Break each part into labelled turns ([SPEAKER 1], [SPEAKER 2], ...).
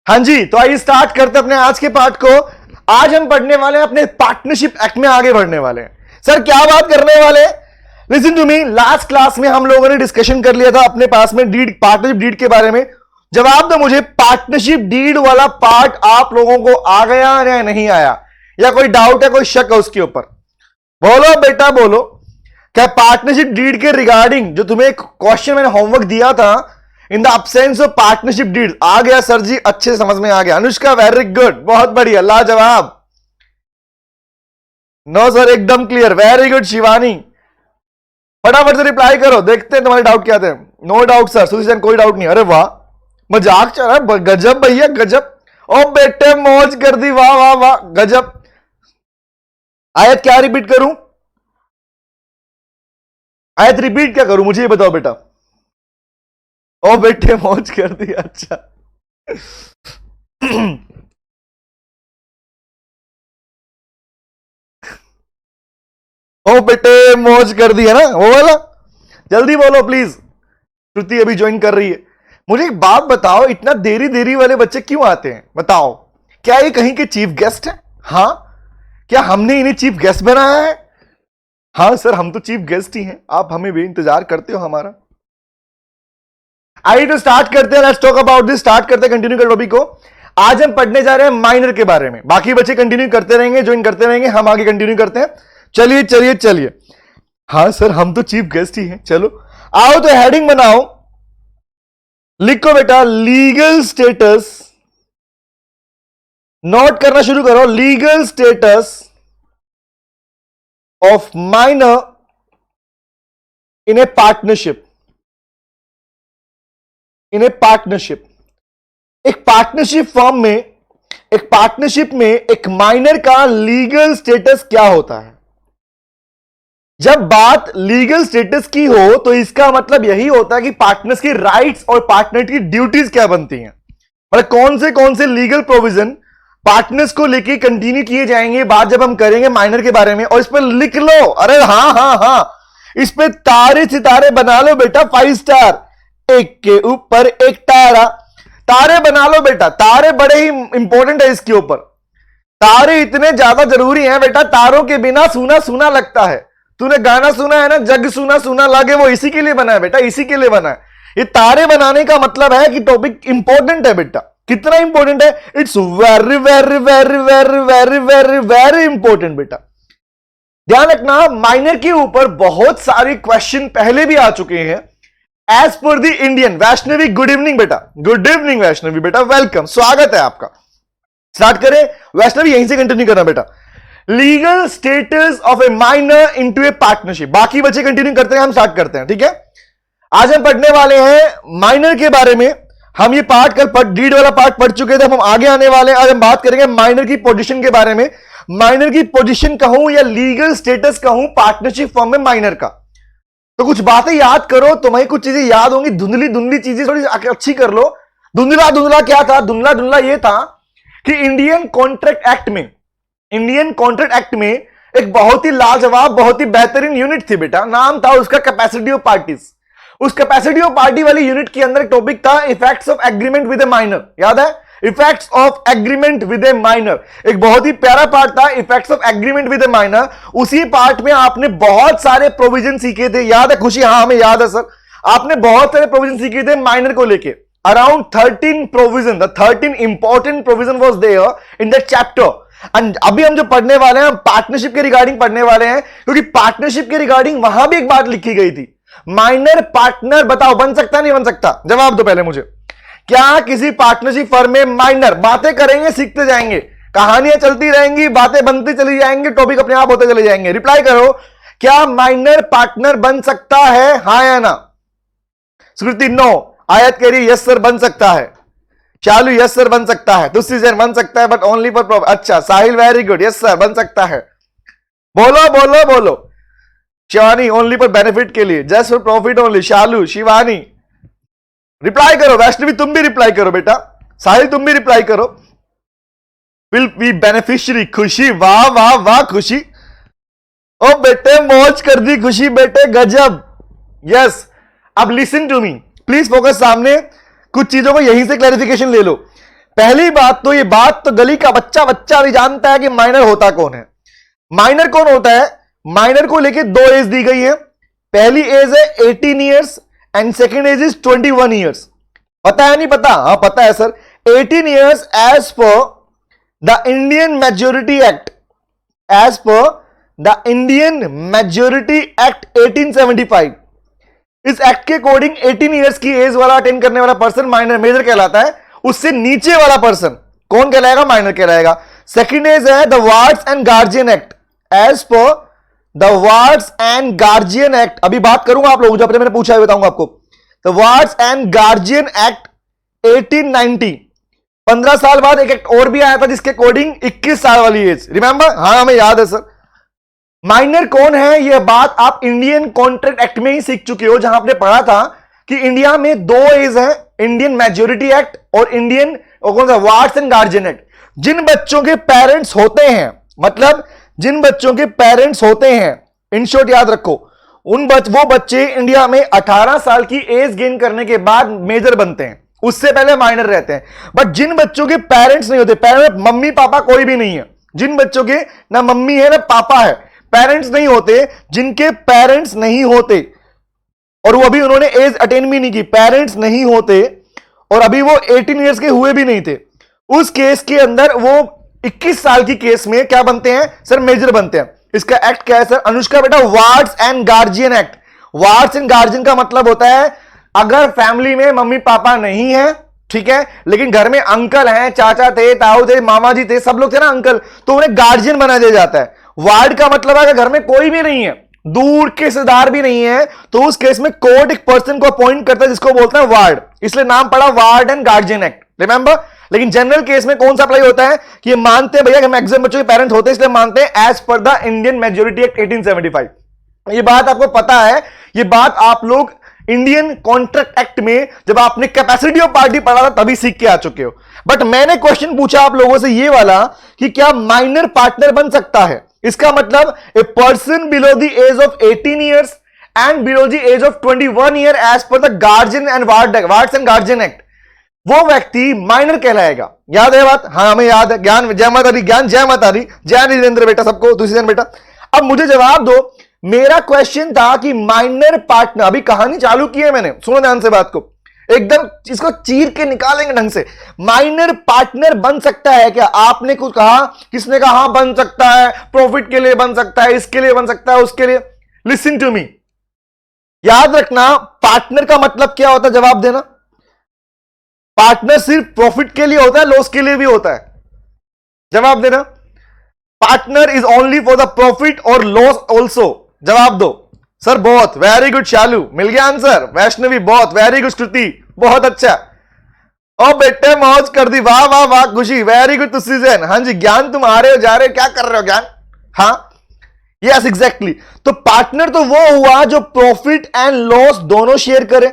[SPEAKER 1] हाँ जी, तो आइए स्टार्ट करते हैं अपने आज के पार्ट को। आज हम पढ़ने वाले हैं अपने पार्टनरशिप एक्ट में आगे बढ़ने वाले हैं। सर क्या बात करने वाले हैं? Listen to me. Last class में हम लोगों ने डिस्कशन कर लिया था अपने पास में डीड, पार्टनरशिप डीड के बारे में। जवाब दो मुझे, पार्टनरशिप डीड वाला पार्ट आप लोगों को आ गया या नहीं आया, या कोई डाउट है, कोई शक है उसके ऊपर? बोलो बेटा बोलो। क्या पार्टनरशिप डीड के रिगार्डिंग जो तुम्हें एक क्वेश्चन मैंने होमवर्क दिया था, in the absence of partnership deed, आ गया सर जी? अच्छे से समझ में आ गया। अनुष्का वेरी गुड, बहुत बढ़िया, लाजवाब। नो सर, एकदम क्लियर, वेरी गुड। शिवानी फटाफट से रिप्लाई करो, देखते हैं तुम्हारे डाउट क्या थे। नो डाउट सर, सुशील कोई डाउट नहीं। अरे वाह, मजाक चल रहा है, गजब भैया गजब। ओ बेटे मौज कर दी, वाह वाह वाह, गजब। आयत क्या रिपीट करूं? आयत रिपीट क्या करूं, मुझे ये बताओ बेटा। ओ बेटे मौज कर दी, अच्छा। ओ बेटे मौज कर दी है ना, वो वाला। जल्दी बोलो प्लीज। श्रुति अभी ज्वाइन कर रही है। मुझे एक बात बताओ, इतना देरी देरी वाले बच्चे क्यों आते हैं? बताओ, क्या ये कहीं के चीफ गेस्ट हैं? हाँ, क्या हमने इन्हें चीफ गेस्ट बनाया है? हाँ सर, हम तो चीफ गेस्ट ही हैं, आप हमें भी इंतजार करते हो हमारा। आइए तो स्टार्ट करते हैं, let's talk about this. Start करते हैं, कंटिन्यू कर टॉपिक को। आज हम पढ़ने जा रहे हैं माइनर के बारे में। बाकी बच्चे कंटिन्यू करते रहेंगे, ज्वाइन करते रहेंगे, हम आगे कंटिन्यू करते हैं। चलिए चलिए चलिए। हाँ सर, हम तो चीफ गेस्ट ही हैं। चलो आओ तो हेडिंग बनाओ, लिखो बेटा लीगल स्टेटस। नोट करना शुरू करो, legal status of minor in a partnership. In a partnership, एक पार्टनरशिप फॉर्म में, एक पार्टनरशिप में एक माइनर का लीगल स्टेटस क्या होता है? जब बात लीगल स्टेटस की हो तो इसका मतलब यही होता है कि पार्टनर्स की राइट्स और पार्टनर की ड्यूटीज क्या बनती हैं, मतलब कौन से लीगल प्रोविजन पार्टनर्स को लेके कंटिन्यू किए जाएंगे। बात जब हम करेंगे माइनर के बारे में, और इस पर लिख लो, अरे हाँ हाँ हाँ, इस पे तारे सितारे बना लो बेटा, 5 स्टार, एक के ऊपर एक तारा। तारे बना लो बेटा, तारे बड़े ही इंपॉर्टेंट है इसके ऊपर। तारे इतने ज्यादा जरूरी हैं बेटा, तारों के बिना सूना सूना लगता है। तूने गाना सुना है ना, जग सुना सुना लागे, वो इसी के लिए बना है बेटा, इसी के लिए बना है। ये तारे बनाने का मतलब है कि टॉपिक इंपॉर्टेंट है बेटा। कितना इंपॉर्टेंट है? It's very very very very very very very important बेटा। ध्यान रखना, माइनर के ऊपर बहुत सारे क्वेश्चन पहले भी आ चुके हैं as per the Indian. Vaishnavi good evening बेटा, गुड इवनिंग वैष्णवी बेटा, वेलकम, स्वागत है आपका। स्टार्ट करें वैष्णवी, यहीं से कंटिन्यू करना बेटा। Legal status of A minor into a partnership. बाकी बच्चे कंटिन्यू करते हैं, हम स्टार्ट करते हैं, ठीक है। आज हम पढ़ने वाले हैं माइनर के बारे में। हम ये पार्ट कल डीड वाला पार्ट पढ़ चुके थे, हम आगे आने वाले हैं। आज हम बात करेंगे माइनर की पोजीशन के बारे में। माइनर की पोजीशन कहूं या लीगल स्टेटस कहूं पार्टनरशिप फॉर्म में माइनर का, तो कुछ बातें याद करो, तुम्हें कुछ चीजें याद होंगी, धुंधली धुंधली चीजें थोड़ी अच्छी कर लो। धुंधला धुंधला क्या था? धुंधला धुंधला ये था कि इंडियन कॉन्ट्रैक्ट एक्ट में, इंडियन कॉन्ट्रैक्ट एक्ट में एक बहुत ही लाजवाब, बहुत ही बेहतरीन यूनिट थी बेटा, नाम था उसका कैपेसिटी ऑफ पार्टीज। उस कैपेसिटी ऑफ पार्टी वाली यूनिट के अंदर टॉपिक था effects of agreement with A minor. याद है? Effects of agreement with A minor, एक बहुत ही प्यारा पार्ट था, effects of agreement with A minor. उसी पार्ट में आपने बहुत सारे प्रोविजन सीखे थे, याद है खुशी? हाँ हमें याद है सर, आपने बहुत सारे प्रोविजन सीखे थे माइनर को लेके। Around 13 provision, the 13 important provision was there in that chapter. And अभी हम जो पढ़ने वाले हैं, पार्टनरशिप के रिगार्डिंग पढ़ने वाले हैं, क्योंकि पार्टनरशिप के रिगार्डिंग वहां भी एक बात लिखी गई थी, माइनर पार्टनर बताओ बन सकता नहीं बन सकता? जवाब दो पहले मुझे। क्या किसी पार्टनरशिप फर्म में माइनर? बातें करेंगे, सीखते जाएंगे, कहानियां चलती रहेंगी, बातें बनती चली जाएंगी, टॉपिक अपने आप होते चले जाएंगे। रिप्लाई करो, क्या माइनर पार्टनर बन सकता है, हाँ या ना? स्मृति नो, आयत कह रही यस सर बन सकता है, चालू यस सर बन सकता है, दूसरी जन बन सकता है बट ओनली फॉर प्रॉफिट। अच्छा साहिल वेरी गुड, यस सर बन सकता है। बोलो बोलो बोलो। शिवानी ओनली फॉर बेनिफिट के लिए, just for profit only. Shalu, Shivani reply करो। वैष्णवी तुम भी रिप्लाई करो बेटा, साहिल तुम भी रिप्लाई करो। विल बी बेनिफिशियरी, खुशी, वाह वाह वाह खुशी। ओ बेटे मौज कर दी खुशी बेटे, गजब। यस, अब listen to me please, focus सामने। कुछ चीजों को यहीं से क्लैरिफिकेशन ले लो। पहली बात तो, ये बात तो गली का बच्चा बच्चा भी जानता है कि माइनर होता कौन है। माइनर कौन होता है? माइनर को लेके दो एज दी गई है। पहली एज है 18 years and second age is 21 years. पता है नहीं पता? हाँ पता है sir. 18 years as per the Indian majority act, as per the Indian majority act 1875, इस एक्ट के अकॉर्डिंग 18 ईयर्स की एज वाला अटेन करने वाला पर्सन माइनर मेजर कहलाता है। उससे नीचे वाला पर्सन कौन कहलाएगा? माइनर कहलाएगा। सेकंड एज है the wards and guardian act, as per the wards and guardian act. अभी बात करूंगा आप लोगों, जब मैंने पूछा है बताऊंगा आपको। The wards and guardian act 1890, 15 साल बाद एक एक्ट और भी आया था जिसके अकॉर्डिंग 21 साल वाली एज। रिमेंबर? हाँ हमें याद है सर। माइनर कौन है यह बात आप इंडियन कॉन्ट्रैक्ट एक्ट में ही सीख चुके हो, जहां आपने पढ़ा था कि इंडिया में दो एज है, इंडियन मेजोरिटी एक्ट और इंडियन कौन सा वार्ड्स एंड गार्जियन एक्ट। जिन बच्चों के पेरेंट्स होते हैं, मतलब जिन बच्चों के पेरेंट्स होते हैं, इन शॉर्ट याद रखो, वो बच्चे इंडिया में 18 साल की एज गेन करने के बाद मेजर बनते हैं, उससे पहले माइनर रहते हैं। बट जिन बच्चों के पेरेंट्स नहीं होते, पेरेंट्स मम्मी पापा कोई भी नहीं है, जिन बच्चों के ना मम्मी है ना पापा है, पेरेंट्स नहीं होते, जिनके पेरेंट्स नहीं होते और वो अभी उन्होंने एज अटेन भी नहीं की, पेरेंट्स नहीं होते और अभी वो 18 ईयर्स के हुए भी नहीं थे, उस केस के अंदर वो 21 साल की केस में क्या बनते हैं सर? मेजर बनते हैं। इसका एक्ट क्या है सर? अनुष्का बेटा, wards and guardian act. Wards and guardian का मतलब होता है अगर फैमिली में मम्मी पापा नहीं है, ठीक है, लेकिन घर में अंकल हैं, चाचा थे, ताऊ थे, मामा जी थे, सब लोग थे ना अंकल, तो उन्हें गार्जियन बना दिया जाता है। वार्ड का मतलब है कि घर में कोई भी नहीं है, दूर के रिश्तेदार भी नहीं है, तो उस केस में कोर्ट एक पर्सन को अपॉइंट करता है जिसको बोलते हैं वार्ड, इसलिए नाम पड़ा ward and guardian act. Remember? लेकिन जनरल केस में कौन सा अप्लाई होता है कि ये मानते हैं भैया कि मैक्सिमम बच्चों के पेरेंट्स होते हैं, इसलिए मानते हैं as per the Indian majority act 1875। ये बात आपको पता है, ये बात आप लोग इंडियन कॉन्ट्रैक्ट एक्ट में जब आपने कैपेसिटी ऑफ पार्टी पढ़ा था तभी सीख के आ चुके हो। बट मैंने क्वेश्चन पूछा आप लोगों से ये वाला कि क्या माइनर पार्टनर बन सकता है? इसका मतलब a person below the age of 18 years and below the age of 21 year as per the guardian and wards and guardian act, वो व्यक्ति माइनर कहलाएगा। याद है बात? हाँ हमें याद है। ज्ञान जय माता दी, ज्ञान जय माता दी, जय नीलेंद्र बेटा, सबको दूसरी बेटा। अब मुझे जवाब दो, मेरा क्वेश्चन था कि माइनर पार्टनर, अभी कहानी चालू की है मैंने, सुनो ध्यान से बात को, एकदम इसको चीर के निकालेंगे ढंग से। माइनर पार्टनर बन सकता है क्या? आपने कुछ कहा, किसने कहा हाँ बन सकता है, प्रॉफिट के लिए बन सकता है, इसके लिए बन सकता है, उसके लिए। लिसन टू मी, याद रखना पार्टनर का मतलब क्या होता है, जवाब देना। पार्टनर सिर्फ प्रॉफिट के लिए होता है, लॉस के लिए भी होता है? जवाब देना। Partner is only for the profit और लॉस ऑल्सो। जवाब दो सर। बहुत वेरी गुड शालू, मिल गया आंसर। वैष्णवी बहुत वेरी गुड, श्रुति बहुत अच्छा। ओ बेटे मौज कर दी, वाह वाह वाह खुशी, वेरी गुड तुसी जैन। हाँ जी ज्ञान, तुम आ रहे हो जा रहे हो, क्या कर रहे हो ज्ञान? हाँ यस एग्जैक्टली। तो पार्टनर तो वो हुआ जो प्रॉफिट एंड लॉस दोनों शेयर करे।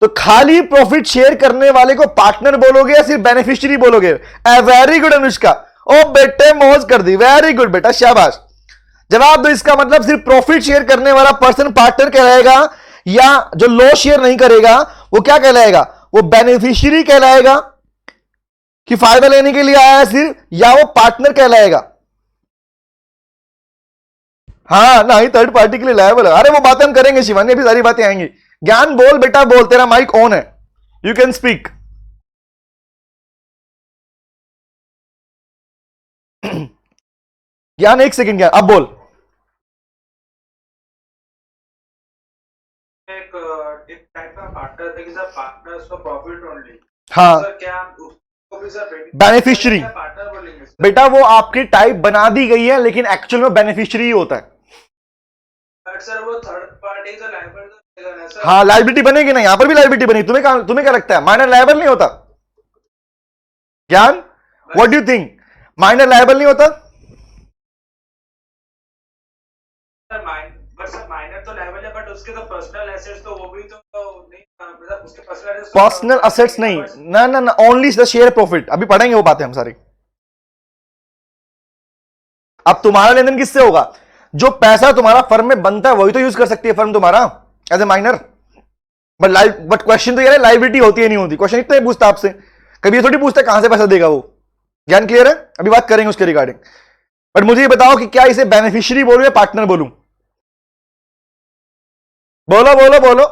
[SPEAKER 1] तो खाली प्रॉफिट शेयर करने वाले को पार्टनर बोलोगे या सिर्फ बेनिफिशियरी बोलोगे? वेरी गुड अनुष्का, ओ बेटे मौज कर दी, वेरी गुड बेटा, शाबाश। जवाब दो, इसका मतलब सिर्फ प्रॉफिट शेयर करने वाला पर्सन पार्टनर कहलाएगा, या जो लॉस शेयर नहीं करेगा वो क्या कहलाएगा? वो बेनिफिशियरी कहलाएगा कि फायदा लेने के लिए आया है सिर्फ, या वो पार्टनर कहलाएगा? हाँ ना ही थर्ड पार्टी के लिए लायबल है। अरे वो बातें हम करेंगे शिवानी, अभी सारी बातें आएंगी। ज्ञान बोल बेटा बोल, तेरा माइक ऑन है, यू कैन स्पीक। ज्ञान एक सेकंड, ज्ञान अब बोल।
[SPEAKER 2] एक टाइप का पार्टनर थे कि sir partners for profit only.
[SPEAKER 1] हाँ
[SPEAKER 2] सर क्या उसको भी सर
[SPEAKER 1] बेनिफिशियरी
[SPEAKER 2] पार्टनर बोलेंगे सर?
[SPEAKER 1] बेटा वो आपकी टाइप बना दी गई है, लेकिन एक्चुअल में बेनिफिशियरी होता है।
[SPEAKER 2] बट सर वो थर्ड पार्टी का लायबल है सर।
[SPEAKER 1] हाँ लायबिलिटी बनेगी ना, यहां पर भी लायबिलिटी बनेगी। तुम्हें क्या लगता है माइनर लायबल नहीं होता? ज्ञान what do you think, minor liable नहीं होता?
[SPEAKER 2] सर माइनर तो लायबल है, बट उसके तो पर्सनल एसेट्स तो वो भी तो नहीं, मतलब उसके
[SPEAKER 1] पर्सनल असेट्स नहीं, ना ना ना, ओनली द शेयर प्रॉफिट। अभी पढ़ेंगे वो बातें हम सारी। अब तुम्हारा लेन देन किससे होगा? जो पैसा तुम्हारा फर्म में बनता है वही तो यूज कर सकती है फर्म तुम्हारा as a minor. But question तो ये है लायबिलिटी होती है नहीं होती। क्वेश्चन इतना ही पूछता आपसे कभी ये थोड़ी पूछता कहां से पैसा देगा वो। ज्ञान क्लियर है? अभी बात करेंगे उसके रिगार्डिंग। बट मुझे ये बताओ कि क्या इसे बेनिफिशियरी बोलूं या पार्टनर बोलूं? बोलो बोलो बोलो।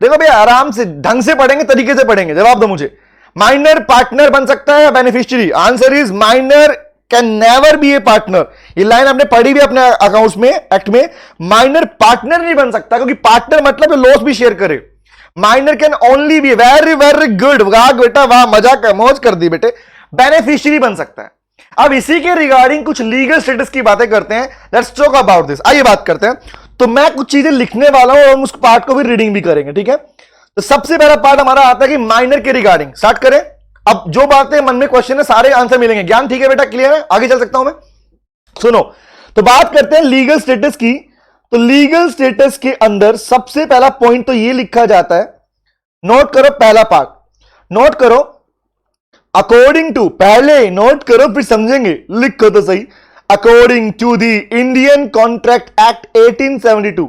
[SPEAKER 1] देखो भैया आराम से ढंग से पढ़ेंगे, तरीके से पढ़ेंगे, जवाब दो मुझे। माइनर पार्टनर बन सकता है या beneficiary? Answer is minor can never be A partner. ये लाइन आपने पढ़ी भी अपने अकाउंट्स में, एक्ट में। माइनर पार्टनर नहीं बन सकता, क्योंकि पार्टनर मतलब लॉस भी शेयर करे। Minor can only be, very very good, वाह बेटा वाह, मजा कर, मौज कर दी बेटे, बेनिफिशियरी बन सकता है। अब इसी के रिगार्डिंग कुछ लीगल स्टेटस की बातें करते हैं। Let's talk about this. आइए बात करते हैं। तो मैं कुछ चीजें लिखने वाला हूं और हम उस पार्ट को भी रीडिंग भी करेंगे, ठीक है? तो सबसे पहला पार्ट हमारा आता है कि माइनर के रिगार्डिंग। स्टार्ट करें। अब जो बातें मन में क्वेश्चन है सारे आंसर मिलेंगे। ज्ञान ठीक है बेटा, क्लियर है? आगे चल सकता हूं मैं? सुनो, तो बात करते हैं लीगल स्टेटस की। तो लीगल स्टेटस के अंदर सबसे पहला पॉइंट तो ये लिखा जाता है, नोट करो पहला पार्ट, नोट करो, अकॉर्डिंग टू, पहले नोट करो फिर समझेंगे, लिखो तो सही। According to the Indian contract act 1872,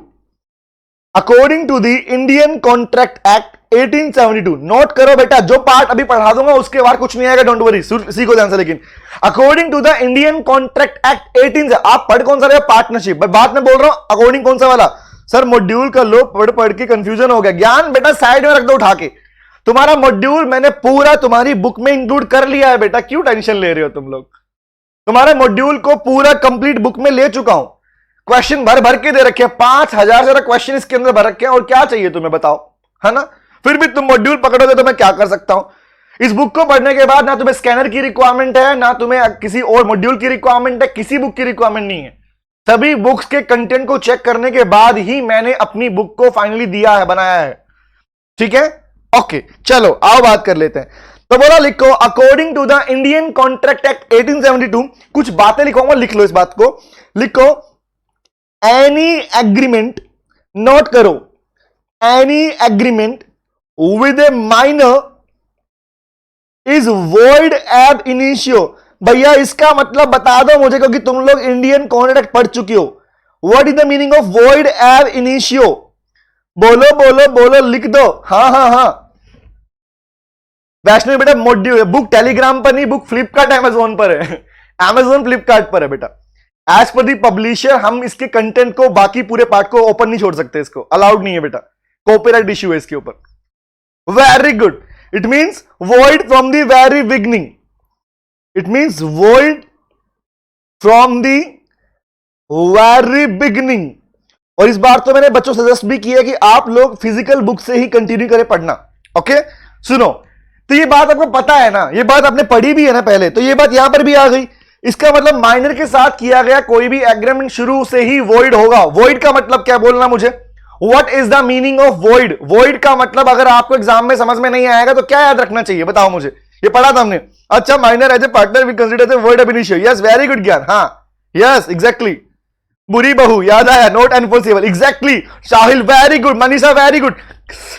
[SPEAKER 1] according to the Indian contract act 1872, note करो बेटा, जो पार्ट अभी पढ़ा दूंगा उसके बाद कुछ नहीं आएगा, डोंट वरी, सीखो ध्यान से। लेकिन according to the Indian contract act 18 से आप पढ़ कौन सा रहे? पार्टनरशिप। बट बात मैं बोल रहा हूं अकॉर्डिंग कौन सा वाला? सर मॉड्यूल का लो पढ़ पढ़ के कंफ्यूजन हो गया। ज्ञान बेटा साइड में रख दो उठा के, तुम्हारा मॉड्यूल मैंने पूरा तुम्हारी बुक में इंक्लूड कर लिया है बेटा, क्यों टेंशन ले रहे हो तुम लोग? तुम्हारे मॉड्यूल को पूरा कंप्लीट बुक में ले चुका हूं, क्वेश्चन भर भर के दे रखे हैं, 5000 से ज्यादा क्वेश्चन इसके अंदर भर रखे हैं, और क्या चाहिए तुम्हें बताओ, है ना? फिर भी तुम मॉड्यूल पकड़ोगे तो मैं क्या कर सकता हूं? इस बुक को पढ़ने के बाद ना तुम्हें स्कैनर की रिक्वायरमेंट है, ना तुम्हें किसी और मॉड्यूल की रिक्वायरमेंट है, किसी बुक की रिक्वायरमेंट नहीं है। सभी बुक्स के कंटेंट को चेक करने के बाद ही मैंने अपनी बुक को फाइनली दिया है, बनाया है, ठीक है? ओके, चलो आओ बात कर लेते हैं। तो बोला लिखो, according to the Indian contract act 1872, कुछ बातें लिखूंगा, लिख लो इस बात को, लिखो, एनी एग्रीमेंट, नोट करो, any agreement with A minor is void एब इनिशियो। भैया इसका मतलब बता दो मुझे, क्योंकि तुम लोग इंडियन कॉन्ट्रैक्ट पढ़ चुके हो। What is the meaning of void एब इनिशियो? बोलो बोलो बोलो, लिख दो। हाँ हाँ हाँ, वैष्णवी बेटा मॉड्यूल बुक टेलीग्राम पर नहीं, बुक फ्लिपकार्ट अमेजोन पर है, अमेजोन फ्लिपकार्ट पर है बेटा। एज पर दी पब्लिशर हम इसके कंटेंट को, बाकी पूरे पार्ट को ओपन नहीं छोड़ सकते, इसको अलाउड नहीं है बेटा, कॉपीराइट इश्यू है इसके ऊपर। Very good, it means void from the very beginning, it means void from the very beginning. और इस बार तो मैंने बच्चों से सजेस्ट भी किया कि आप लोग फिजिकल बुक से ही कंटिन्यू करें पढ़ना। ओके सुनो, तो ये बात आपको पता है ना, ये बात आपने पढ़ी भी है ना पहले, तो ये बात यहां पर भी आ गई। इसका मतलब माइनर के साथ किया गया कोई भी एग्रीमेंट शुरू से ही वॉइड होगा। वॉइड का मतलब क्या बोलना मुझे? What is the meaning of void? Void का मतलब अगर आपको एग्जाम में समझ में नहीं आएगा तो क्या याद रखना चाहिए, बताओ मुझे। ये पढ़ा था हमने। अच्छा, minor as a partner we consider the void ab initio. Yes, very good Gyan. हाँ यस एग्जैक्टली। बुरी बहू याद आया, not enforceable, exactly. Sahil very good, Manisha very good.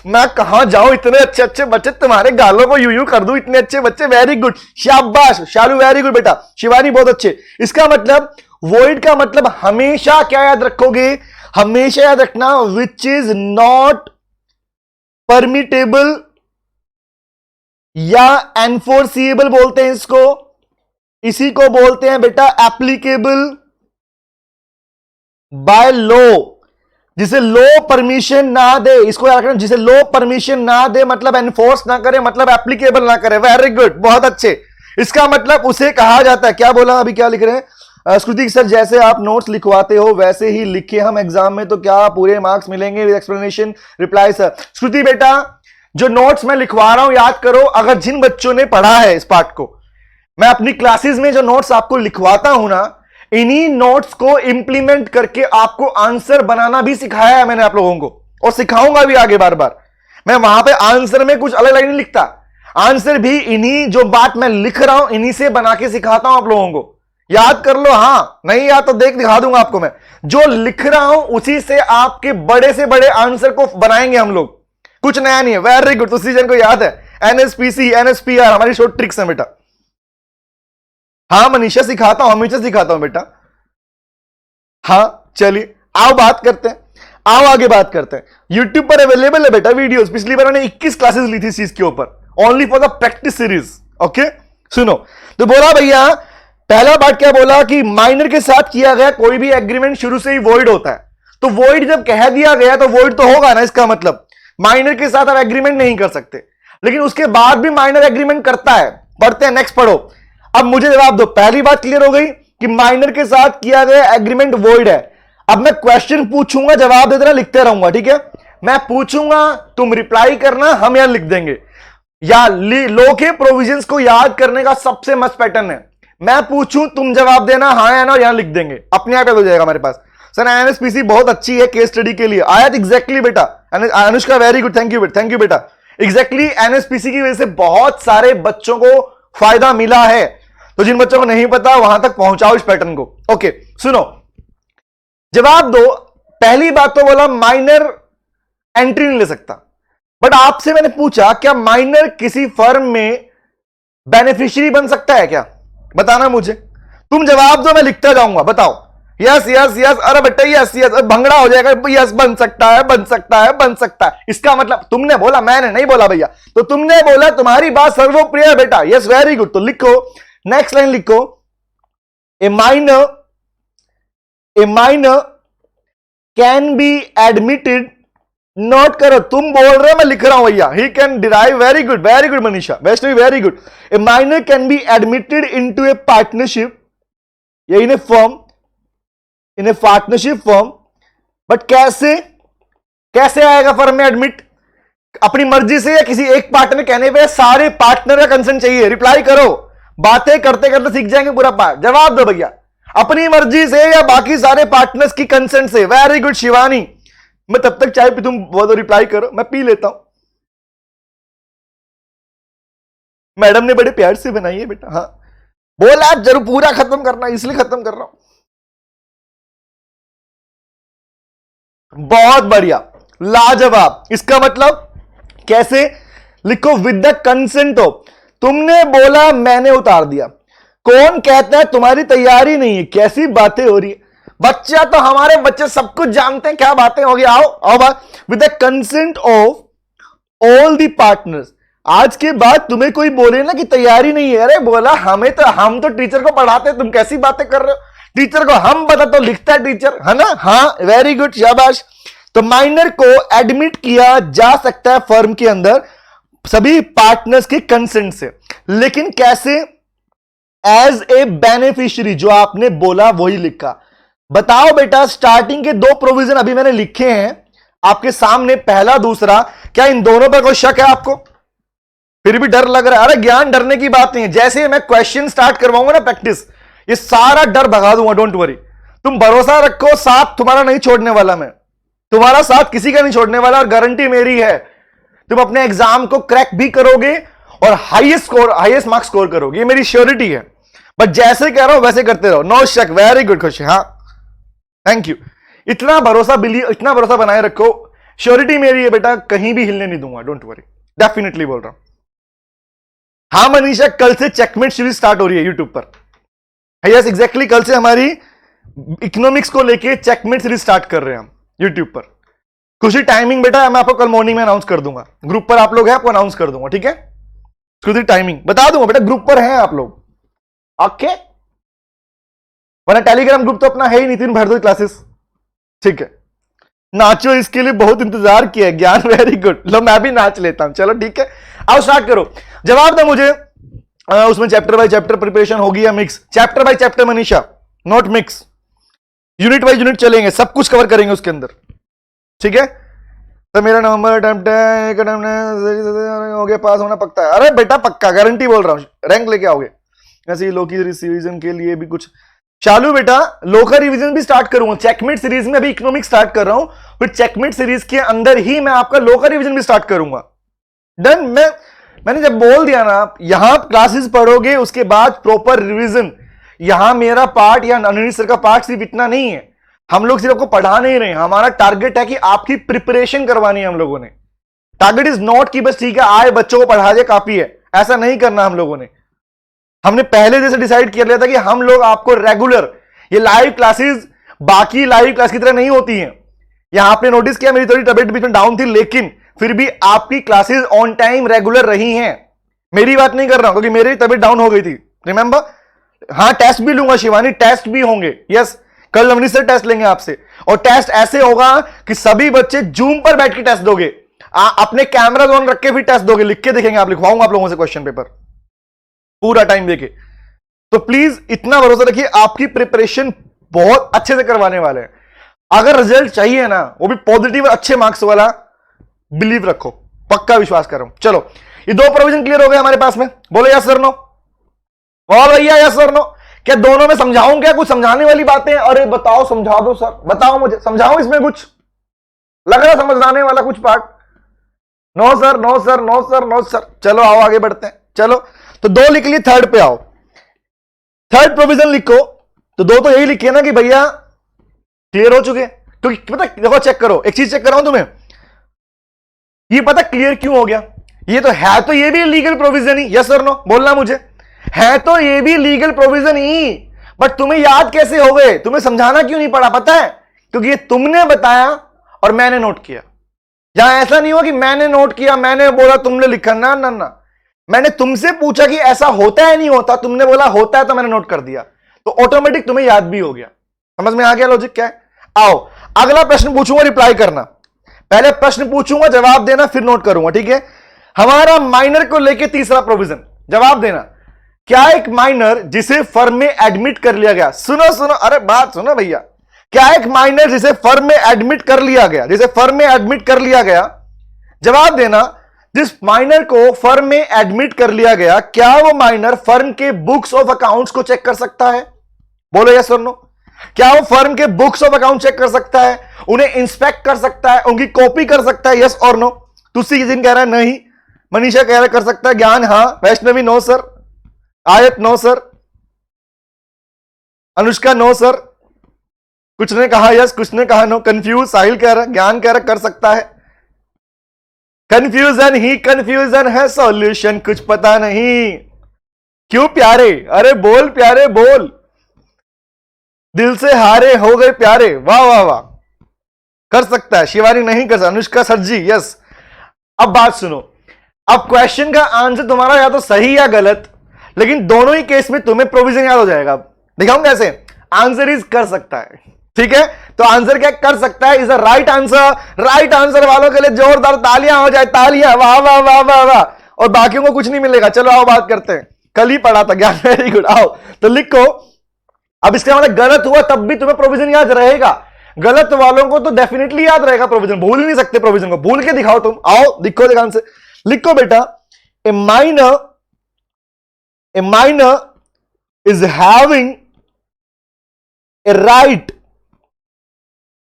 [SPEAKER 1] मैं कहां जाऊं, इतने अच्छे अच्छे बच्चे, तुम्हारे गालों को यूं यूं कर दूं, इतने अच्छे बच्चे, वेरी गुड, शाबाश। शालू वेरी गुड बेटा, शिवानी बहुत अच्छे। इसका मतलब वॉइड का मतलब हमेशा क्या याद रखोगे? हमेशा याद रखना विच इज नॉट परमिटेबल या एनफोर्सिएबल बोलते हैं इसको। इसी को बोलते हैं बेटा एप्लीकेबल बाय लॉ। जिसे लॉ परमिशन ना दे, इसको याद रखना, जिसे लॉ परमिशन ना दे मतलब एनफोर्स ना करे, मतलब एप्लीकेबल ना करे। वेरी गुड, बहुत अच्छे। इसका मतलब उसे कहा जाता है, क्या बोला अभी, क्या लिख रहे हैं श्रुति सर? जैसे आप नोट्स लिखवाते हो वैसे ही लिखे हम एग्जाम में, तो क्या पूरे मार्क्स मिलेंगे with explanation? Reply sir. Shruti बेटा, जो नोट्स मैं लिखवा रहा हूं याद करो, अगर जिन बच्चों ने पढ़ा है इस पार्ट को, मैं अपनी क्लासेस में जो नोट्स आपको लिखवाता हूं ना, इन्हीं नोट्स को इंप्लीमेंट करके आपको आंसर बनाना भी सिखाया है मैंने आप लोगों को, और सिखाऊंगा भी आगे बार बार। मैं वहां पे आंसर में कुछ अलग लाइन नहीं लिखता, आंसर भी इन्हीं जो बात मैं लिख रहा हूं इन्हीं से बना के सिखाता हूं आप लोगों को। याद कर लो। हाँ नहीं याद तो देख दिखा दूंगा आपको, मैं जो लिख रहा हूं उसी से आपके बड़े से बड़े आंसर को बनाएंगे हम लोग, कुछ नया नहीं है। वेरी गुड, तो सीजन को याद है, एनएसपीसी एनएसपीआर हमारी शॉर्ट ट्रिक्स है बेटा। हाँ मनीषा सिखाता हूं, हमेशा सिखाता हूं बेटा। हाँ चलिए आओ बात करते हैं, आओ आगे बात करते हैं। YouTube पर अवेलेबल है बेटा वीडियोस। पिछली बार मैंने 21 क्लासेस ली थी इस चीज के ऊपर, only for the practice series. Okay सुनो, तो बोला भैया पहला बात क्या बोला कि माइनर के साथ किया गया कोई भी एग्रीमेंट शुरू से ही वॉइड होता है। तो वॉइड जब कह दिया गया तो वॉइड तो होगा ना, इसका मतलब माइनर के साथ आप एग्रीमेंट नहीं कर सकते, लेकिन उसके बाद भी माइनर एग्रीमेंट करता है। पढ़ते हैं, नेक्स्ट पढ़ो। अब मुझे जवाब दो, पहली बात क्लियर हो गई कि माइनर के साथ किया गया एग्रीमेंट वॉइड है। अब मैं क्वेश्चन पूछूंगा, जवाब दे देना, लिखते रहूंगा, ठीक है। मैं पूछूंगा, तुम रिप्लाई करना, हम यहां लिख देंगे। या लॉ के प्रोविजंस को याद करने का सबसे मस्त पैटर्न है, मैं पूछूं तुम जवाब देना, हाँ या ना, यहां लिख देंगे, अपने आप हो जाएगा हमारे पास। सर एनएसपीसी बहुत अच्छी है केस स्टडी के लिए। आयत एग्जैक्टली बेटा, Anushka very good, thank you बेटा। एग्जैक्टली एनएसपीसी की वजह से बहुत सारे बच्चों को फायदा मिला है, तो जिन बच्चों को नहीं पता वहां तक पहुंचाओ इस पैटर्न को। ओके सुनो, जवाब दो। पहली बात तो बोला माइनर एंट्री नहीं ले सकता, बट आपसे मैंने पूछा क्या माइनर किसी फर्म में बेनिफिशियरी बन सकता है क्या, बताना मुझे। तुम जवाब दो, मैं लिखता जाऊंगा, बताओ। यस यस यस, अरे बेटा यस यस, भंगड़ा हो जाएगा, यस बन सकता है, बन सकता है, बन सकता है। इसका मतलब तुमने बोला, मैंने नहीं बोला भैया, तो तुमने बोला, तुम्हारी बात सर्वोप्रिय है बेटा। यस वेरी गुड, तो लिखो, नेक्स्ट लाइन लिखो, ए minor can be admitted, note करो, तुम बोल रहे हो मैं लिख रहा हूं भैया। He can derive, very good Manisha Vaishnavi, very good. A minor can be admitted into a partnership, या in a firm, in a partnership firm, but कैसे आएगा फर्म में एडमिट? अपनी मर्जी से या किसी एक पार्टनर कहने पे? सारे पार्टनर का कंसेंट चाहिए। रिप्लाई करो, बातें करते करते सीख जाएंगे पूरा पार्ट। जवाब दो भैया, अपनी मर्जी से या बाकी सारे पार्टनर्स की कंसेंट से? Very good Shivani. मैं तब तक चाय पी, तुम बहुत रिप्लाई करो, मैं पी लेता हूं। मैडम ने बड़े प्यार से बनाई है बेटा। हाँ बोला जरूर पूरा खत्म करना, इसलिए खत्म कर रहा हूं। बहुत बढ़िया, लाजवाब। इसका मतलब कैसे लिखो, विद द कंसेंट ऑफ। तुमने बोला, मैंने उतार दिया। कौन कहता है तुम्हारी तैयारी नहीं है? कैसी बातें हो रही है बच्चा, तो हमारे बच्चे सब कुछ जानते हैं, क्या बातें होगी। आओ आओ बात, with the consent of all the partners. आज के बाद तुम्हें कोई बोले ना कि तैयारी नहीं है, अरे बोला हम तो टीचर को पढ़ाते, तुम कैसी बातें कर रहे हो? टीचर को हम बता तो लिखता है टीचर, है ना। हाँ वेरी गुड, शाबाश। तो माइनर को एडमिट किया जा सकता है फर्म के अंदर सभी पार्टनर्स के कंसेंट से, लेकिन कैसे? एज ए बेनिफिशियरी, जो आपने बोला वही लिखा। बताओ बेटा, स्टार्टिंग के दो प्रोविजन अभी मैंने लिखे हैं आपके सामने, पहला दूसरा, क्या इन दोनों पर कोई शक है आपको? फिर भी डर लग रहा है? अरे ज्ञान डरने की बात नहीं है। जैसे मैं क्वेश्चन स्टार्ट करवाऊंगा ना प्रैक्टिस, ये सारा डर भगा दूंगा, डोंट वरी। तुम भरोसा रखो, साथ तुम्हारा नहीं छोड़ने वाला मैं, तुम्हारा साथ किसी का नहीं छोड़ने वाला, और गारंटी मेरी है तुम अपने एग्जाम को क्रैक भी करोगे और हाईएस्ट मार्क्स स्कोर करोगे, ये मेरी श्योरिटी है। बट जैसे कह रहा हूं वैसे करते रहो, नो शक। वेरी गुड खुशी, हाँ थैंक यू। इतना भरोसा बनाए रखो, श्योरिटी मेरी है बेटा, कहीं भी हिलने नहीं दूंगा, डोंट वरी, डेफिनेटली बोल रहा हूं। हाँ मनीषा, कल से चेकमेट सीरीज स्टार्ट हो रही है यूट्यूब पर। यस एग्जैक्टली, कल से हमारी इकोनॉमिक्स को लेके चेकमेट सीरीज स्टार्ट कर रहे हैं हम यूट्यूब पर। खुशी टाइमिंग बेटा मैं आपको कल मॉर्निंग में अनाउंस कर दूंगा, ग्रुप पर आप लोग हैं, आपको अनाउंस कर दूंगा, ठीक है। खुशी टाइमिंग बता दूंगा बेटा, ग्रुप पर हैं आप लोग, ओके। वरना टेलीग्राम ग्रुप तो अपना है ही नहीं, 3 भर दो क्लासेस, ठीक है। नाचो, इसके लिए बहुत इंतजार किया है ज्ञान, वेरी गुड। लो मैं भी नाच लेता हूं, चलो ठीक है। आओ स्टार्ट करो, जवाब दो मुझे। उसमें चैप्टर बाय चैप्टर प्रिपरेशन होगी या mix? Chapter by chapter Manisha, not mix. Unit by unit चलेंगे, सब कुछ कवर करेंगे उसके अंदर, ठीक है। तो मेरा नवंबर अटेम्प्ट है, हो गया, पास होना पक्का है। अरे बेटा पक्का, गारंटी बोल रहा हूं, रैंक लेके आओगे। ऐसे ही लो की रिवीजन के लिए भी कुछ चालू बेटा, लो का रिवीजन भी स्टार्ट करूंगा। चेकमेट सीरीज में अभी इकोनॉमिक्स स्टार्ट कर रहा हूं, फिर चेकमेट सीरीज के अंदर ही मैं आपका लो का रिवीजन भी स्टार्ट करूंगा। डन। मैंने जब बोल दिया ना, यहां क्लासेस पढ़ोगे उसके बाद प्रॉपर रिवीजन। यहां मेरा पार्ट या अनिल सर का पार्ट सिर्फ इतना नहीं है, हम लोग सिर्फ आपको पढ़ा नहीं रहे, हमारा टारगेट है कि आपकी प्रिपरेशन करवानी है हम लोगों ने। टारगेट इज नॉट कि बस ठीक है आए बच्चों को पढ़ा दे काफी है, ऐसा नहीं करना हम लोगों ने। हमने पहले जैसे डिसाइड किया लिया था कि हम लोग आपको रेगुलर, ये लाइव क्लासेस बाकी लाइव क्लास की तरह नहीं होती हैं। यहां आपने नोटिस किया मेरी थोड़ी तबियत बीच में डाउन थी, लेकिन फिर भी आपकी क्लासेस ऑन टाइम रेगुलर रही हैं। मेरी बात नहीं कर रहा हूं क्योंकि मेरी तबीयत डाउन हो गई थी, रिमेंबर। हाँ टेस्ट भी लूंगा शिवानी, टेस्ट भी होंगे, यस कल नवनीत सर टेस्ट लेंगे आपसे, और टेस्ट ऐसे होगा कि सभी बच्चे जूम पर बैठ के टेस्ट दोगे, अपने कैमरा ऑन रख के भी टेस्ट दोगे, लिख के देखेंगे, आप लिखवाऊंगा आप लोगों से क्वेश्चन पेपर पूरा टाइम देके। तो प्लीज इतना भरोसा रखिए, आपकी प्रिपरेशन बहुत अच्छे से करवाने वाले हैं। अगर रिजल्ट चाहिए ना वो भी पॉजिटिव अच्छे मार्क्स वाला, बिलीव रखो, पक्का विश्वास कर रहा हूं। चलो ये दो प्रोविजन क्लियर हो गए हमारे पास में, बोलो यस सर नो, बोलो भैया यस सर नो। क्या दोनों में समझाऊं, क्या कुछ समझाने वाली बातें? अरे बताओ, समझा दो सर, बताओ मुझे, समझाओ इसमें कुछ लग रहा समझाने वाला कुछ part? No sir no sir no sir no sir. चलो आओ आगे बढ़ते हैं। चलो तो दो लिख लिए, थर्ड पे आओ, थर्ड प्रोविजन लिखो। तो दो तो यही लिखिए ना कि भैया क्लियर हो चुके, क्योंकि पता देखो चेक करो, एक चीज चेक कर रहा हूं तुम्हें, ये पता क्लियर क्यों हो गया? ये तो है, तो ये भी लीगल प्रोविजन ही, यस और नो बोलना मुझे, है तो ये भी लीगल प्रोविजन ही, बट तुम्हें याद कैसे हो गए? तुम्हें समझाना क्यों नहीं पड़ा पता है? क्योंकि ये तुमने बताया और मैंने नोट किया। यहां ऐसा नहीं हुआ कि मैंने नोट किया, मैंने बोला, तुमने लिखा, ना ना ना, मैंने तुमसे पूछा कि ऐसा होता है नहीं होता, तुमने बोला होता है तो मैंने नोट कर दिया, तो ऑटोमेटिक तुम्हें याद भी हो गया। समझ में आ गया लॉजिक क्या है? आओ अगला प्रश्न पूछूंगा, रिप्लाई करना, पहले प्रश्न पूछूंगा जवाब देना, फिर नोट करूंगा, ठीक है? हमारा माइनर को लेके तीसरा प्रोविजन, जवाब देना। क्या एक माइनर जिसे फर्म में एडमिट कर लिया गया, सुनो सुनो, अरे बात सुनो भैया, क्या एक माइनर जिसे फर्म में एडमिट कर लिया गया, जिसे फर्म में एडमिट कर लिया गया, जवाब देना, जिस माइनर को फर्म में एडमिट कर लिया गया, क्या वो माइनर फर्म के बुक्स ऑफ अकाउंट्स को चेक कर सकता है? बोलो यस और नो। क्या वो फर्म के बुक्स ऑफ अकाउंट चेक कर सकता है, उन्हें इंस्पेक्ट कर सकता है, उनकी कॉपी कर सकता है, यस और नो? तुसी किसी कह रहा है नहीं, मनीषा कह रहा कर सकता है, ज्ञान हाँ, Vaishnavi no sir, Aayat no sir, Anushka no sir, कुछ ने कहा यस, कुछ ने कहा नो, कंफ्यूज साहिल कह रहा, ज्ञान कह रहा कर सकता है, कंफ्यूजन ही कंफ्यूजन है, सॉल्यूशन कुछ पता नहीं। क्यों प्यारे, अरे बोल प्यारे बोल, दिल से हारे हो गए प्यारे, वाह वाह वाह, कर सकता है। शिवानी नहीं कर सकता, अनुष्का सर जी यस। अब बात सुनो, अब क्वेश्चन का आंसर तुम्हारा या तो सही या गलत, लेकिन दोनों ही केस में तुम्हें प्रोविजन याद हो जाएगा। दिखाऊं कैसे? आंसर इज कर सकता है, ठीक है? तो आंसर क्या कर सकता है? Is a right answer. Right answer वालों के लिए जोरदार तालियां हो जाए, तालियां, वाह वाह वाह वाह वाह, और बाकियों को कुछ नहीं मिलेगा। चलो आओ बात करते हैं, कल ही पढ़ा था ज्ञान, वेरी गुड। आओ तो लिखो, अब इसका मतलब गलत हुआ तब भी तुम्हें प्रोविजन याद रहेगा, गलत वालों को तो डेफिनेटली याद रहेगा प्रोविजन, भूल ही नहीं सकते प्रोविजन को, भूल के दिखाओ तुम। आओ लिखो ध्यान से, लिखो बेटा, ए minor is having a right,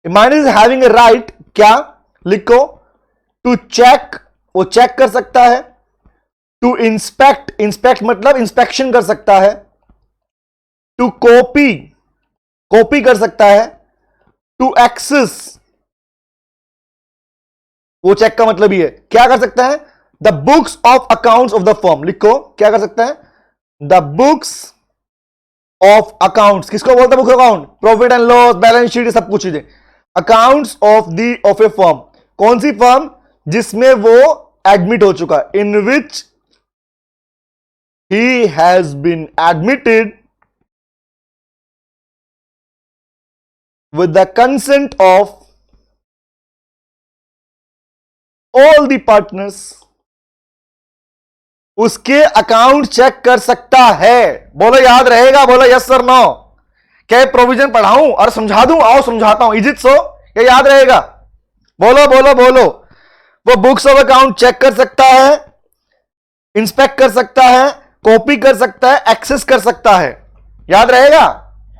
[SPEAKER 1] A minor is having a right, क्या? लिखो, टू चेक, वो चेक कर सकता है, टू इंस्पेक्ट, इंस्पेक्ट मतलब इंस्पेक्शन कर सकता है, टू कॉपी, कॉपी कर सकता है, टू एक्सेस, वो चेक का मतलब ही है, क्या कर सकता है? The books of accounts of the firm. लिखो, क्या कर सकता है? द बुक्स ऑफ अकाउंट्स, किसको बोलते हैं book account? Profit and loss, balance sheet, सब कुछ चीजें, अकाउंट्स ऑफ ए फर्म। कौन सी फर्म? जिसमें वो एडमिट हो चुका, in which he has been admitted with the consent of all the partners, उसके अकाउंट चेक कर सकता है। बोलो याद रहेगा, बोलो यस सर नो। क्या प्रोविजन पढ़ाऊं और समझा दूं? आओ समझाता हूं, इज इट सो? क्या याद रहेगा? बोलो बोलो बोलो। वो बुक्स ऑफ अकाउंट चेक कर सकता है, इंस्पेक्ट कर सकता है, कॉपी कर सकता है, एक्सेस कर सकता है। याद रहेगा?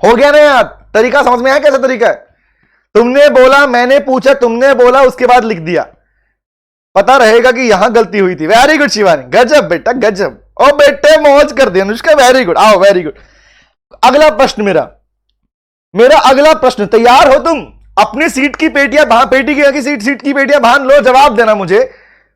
[SPEAKER 1] हो गया ना याद? तरीका समझ में आया कैसा तरीका है? तुमने बोला, मैंने पूछा, तुमने बोला, उसके बाद लिख दिया, पता रहेगा कि यहां गलती हुई थी। वेरी गुड शिवानी, गजब बेटा गजब, ओ बेटे मौज कर दिया अनुष्का, वेरी गुड। आओ वेरी गुड। अगला प्रश्न मेरा अगला प्रश्न, तैयार हो तुम? अपनी सीट की पेटियां, पेटी की सीट की पेटियां बांध लो, जवाब देना मुझे।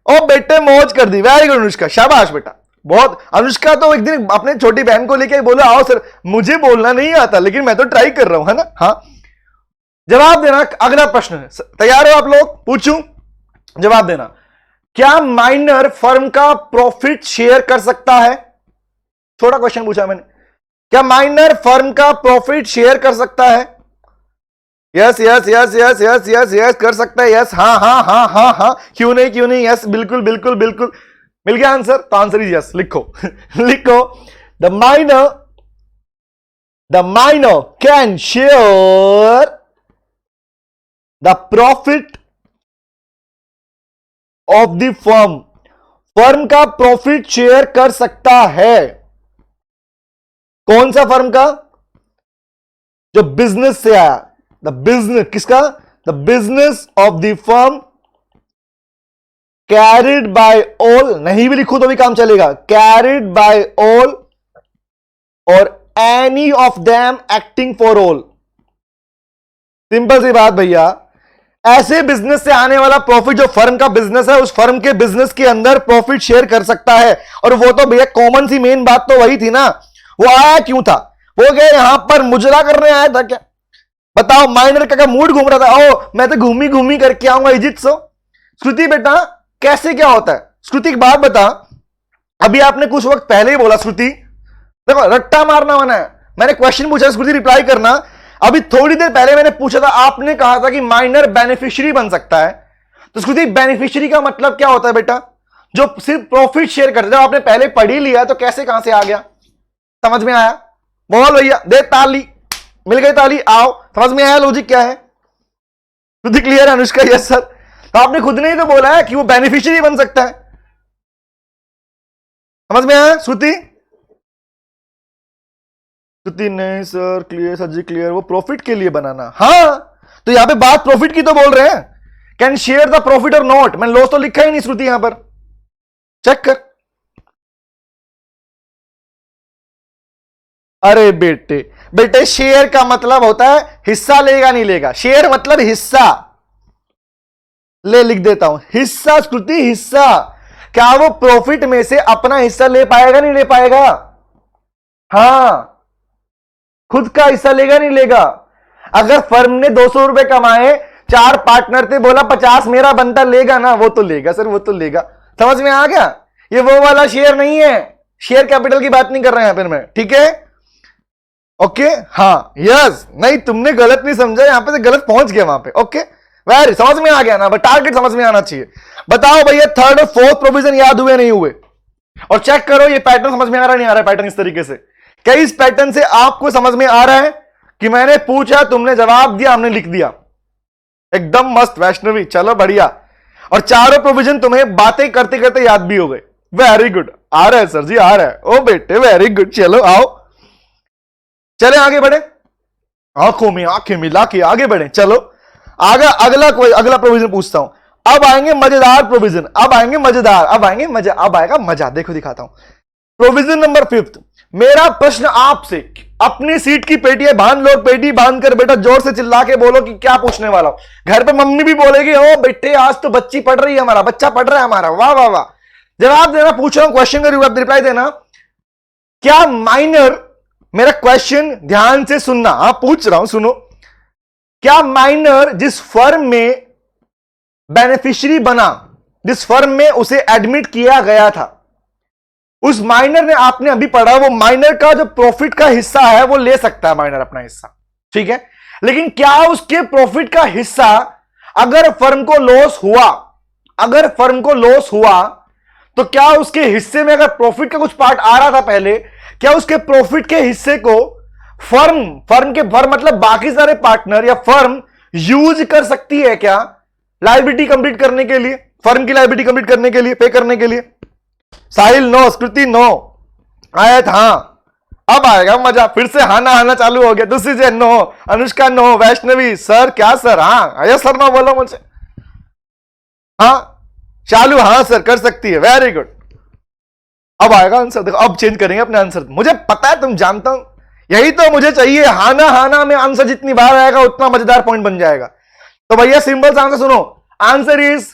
[SPEAKER 1] ओ बेटे मौज कर दी, वेरी गुड अनुष्का, शाबाश बेटा, बहुत। अनुष्का तो एक दिन अपने छोटी बहन को लेके बोला, आओ सर, मुझे बोलना नहीं आता लेकिन मैं तो ट्राई कर रहा हूं, है ना? हाँ, जवाब देना। अगला प्रश्न, तैयार हो आप लोग? पूछूं, जवाब देना। क्या माइनर फर्म का प्रॉफिट शेयर कर सकता है? छोटा क्वेश्चन पूछा मैंने। क्या माइनर फर्म का प्रॉफिट शेयर कर सकता है? Yes yes yes yes yes yes yes कर सकता है। यस, हाँ हाँ हाँ हाँ हाँ, क्यों नहीं क्यों नहीं, यस बिल्कुल बिल्कुल बिल्कुल। मिल गया आंसर? तो आंसर इज यस। लिखो लिखो, the minor can share the profit of the firm. Firm का प्रॉफिट शेयर कर सकता है। कौन सा फर्म का? जो बिजनेस से आया। द बिजनेस किसका? The business of the firm carried by all, नहीं भी लिखो तो भी काम चलेगा, कैरिड बाय ऑल और any of them acting for all. Simple सी बात भैया, ऐसे बिजनेस से आने वाला प्रॉफिट जो फर्म का बिजनेस है, उस फर्म के बिजनेस के अंदर प्रॉफिट शेयर कर सकता है। और वो तो भैया कॉमन सी मेन बात तो वही थी ना। वो आया क्यों था? वो क्या यहां पर मुजरा करने आया था क्या? बताओ, माइनर का मूड घूम रहा था, ओ मैं तो घूमी घूमी करके आऊंगा इजिप्ट से। श्रुति बेटा कैसे क्या होता है? श्रुति एक बात बता, अभी आपने कुछ वक्त पहले ही बोला श्रुति, देखो रट्टा मारना मना है। मैंने क्वेश्चन पूछा, श्रुति रिप्लाई करना। अभी थोड़ी देर पहले मैंने पूछा था, आपने कहा था कि माइनर बेनिफिशियरी बन सकता है। तो श्रुति बेनिफिशियरी का मतलब क्या होता है बेटा? जो सिर्फ प्रॉफिट शेयर करते। जब आपने पहले पढ़ ही लिया तो कैसे कहां से आ गया? समझ में आया? बोल भैया, दे ताली, मिल गई ताली, आओ। समझ में आया लॉजिक क्या है? श्रुति क्लियर है? Anushka yes sir. तो आपने खुद ने ही तो बोला है कि वो बेनिफिशियरी बन सकता है। समझ में आया श्रुति? श्रुति नहीं सर, क्लियर सर जी क्लियर, वो प्रॉफिट के लिए बनाना। हाँ, तो यहां पे बात प्रॉफिट की तो बोल रहे हैं। कैन शेयर द प्रॉफिट और नॉट। मैंने लॉस तो लिखा ही नहीं श्रुति, यहां पर चेक कर। अरे बेटे बेटे, शेयर का मतलब होता है हिस्सा लेगा नहीं लेगा। शेयर मतलब हिस्सा। ले लिख देता हूं, हिस्सा श्रुति, हिस्सा। क्या वो प्रॉफिट में से अपना हिस्सा ले पाएगा नहीं ले पाएगा? हां, खुद का हिस्सा लेगा नहीं लेगा? अगर फर्म ने 200 रुपए कमाए, 4 पार्टनर थे, बोला 50 मेरा बनता, लेगा ना? वो तो लेगा सर, वो तो लेगा। समझ में आ गया? ये वो वाला शेयर नहीं है, शेयर कैपिटल की बात नहीं कर रहे हैं फिर मैं, ठीक है? ओके, हाँ यस, नहीं तुमने गलत नहीं समझा, यहां पे से गलत पहुंच गया वहां पे। ओके वेरी, समझ में आ गया ना? टारगेट समझ में आना चाहिए। बताओ भैया, थर्ड और फोर्थ प्रोविजन याद हुए नहीं हुए? और चेक करो ये पैटर्न समझ में आ रहा नहीं आ रहा है? पैटर्न इस तरीके से, क्या इस पैटर्न से आपको समझ में आ रहा है कि मैंने पूछा, तुमने जवाब दिया, हमने लिख दिया? एकदम मस्त वैष्णवी, चलो बढ़िया। और चारों प्रोविजन तुम्हें बातें करते करते याद भी हो गए। वेरी गुड, आ रहा है सर जी, आ रहा है। ओ बेटे वेरी गुड, चलो आओ, चले आगे बढ़े, आंखों में आंखें मिला के आगे बढ़े। चलो आगे, अगला प्रोविजन पूछता हूं। अब आएंगे मजेदार प्रोविजन, अब आएंगे मजेदार, अब आएंगे मजा, अब आएगा मजा। देखो दिखाता हूं प्रोविजन नंबर 5। मेरा प्रश्न आपसे, अपनी सीट की पेटी बांध लो, पेटी बांध कर बेटा जोर से चिल्ला के बोलो कि क्या पूछने वाला हूं। घर पे मम्मी भी बोलेगी, ओ बेटे आज तो बच्ची पढ़ रही है, हमारा बच्चा पढ़ रहा है हमारा, वाह वाह वाह। जवाब देना, पूछ रहा हूं क्वेश्चन का रिप्लाई देना। क्या माइनर, मेरा क्वेश्चन ध्यान से सुनना, हाँ पूछ रहा हूं सुनो। क्या माइनर जिस फर्म में बेनिफिशियरी बना, जिस फर्म में उसे एडमिट किया गया था, उस माइनर ने, आपने अभी पढ़ा, वो माइनर का जो प्रॉफिट का हिस्सा है वो ले सकता है माइनर अपना हिस्सा, ठीक है? लेकिन क्या उसके प्रॉफिट का हिस्सा, अगर फर्म को लॉस हुआ, अगर फर्म को लॉस हुआ, तो क्या उसके हिस्से में, अगर प्रॉफिट का कुछ पार्ट आ रहा था पहले, क्या उसके प्रॉफिट के हिस्से को फर्म मतलब बाकी सारे पार्टनर या फर्म यूज कर सकती है क्या लायबिलिटी कंप्लीट करने के लिए, फर्म की लायबिलिटी कंप्लीट करने के लिए, पे करने के लिए? साहिल नो, स्कृति नो, आयत हाँ। अब आएगा मजा, फिर से हाना हाना चालू हो गया। दूसरी से no, Anushka no, Vaishnavi sir क्या सर, हाँ आया सर ना बोलो मुझसे, हाँ चालू, हाँ सर कर सकती है, वेरी गुड। अब आएगा आंसर, देखो अब चेंज करेंगे अपने आंसर। मुझे पता है तुम जानता हूं, यही तो मुझे चाहिए। हाना हाना में आंसर जितनी बार आएगा उतना मजेदार पॉइंट बन जाएगा। तो भैया सिंपल सा आंसर सुनो, आंसर इज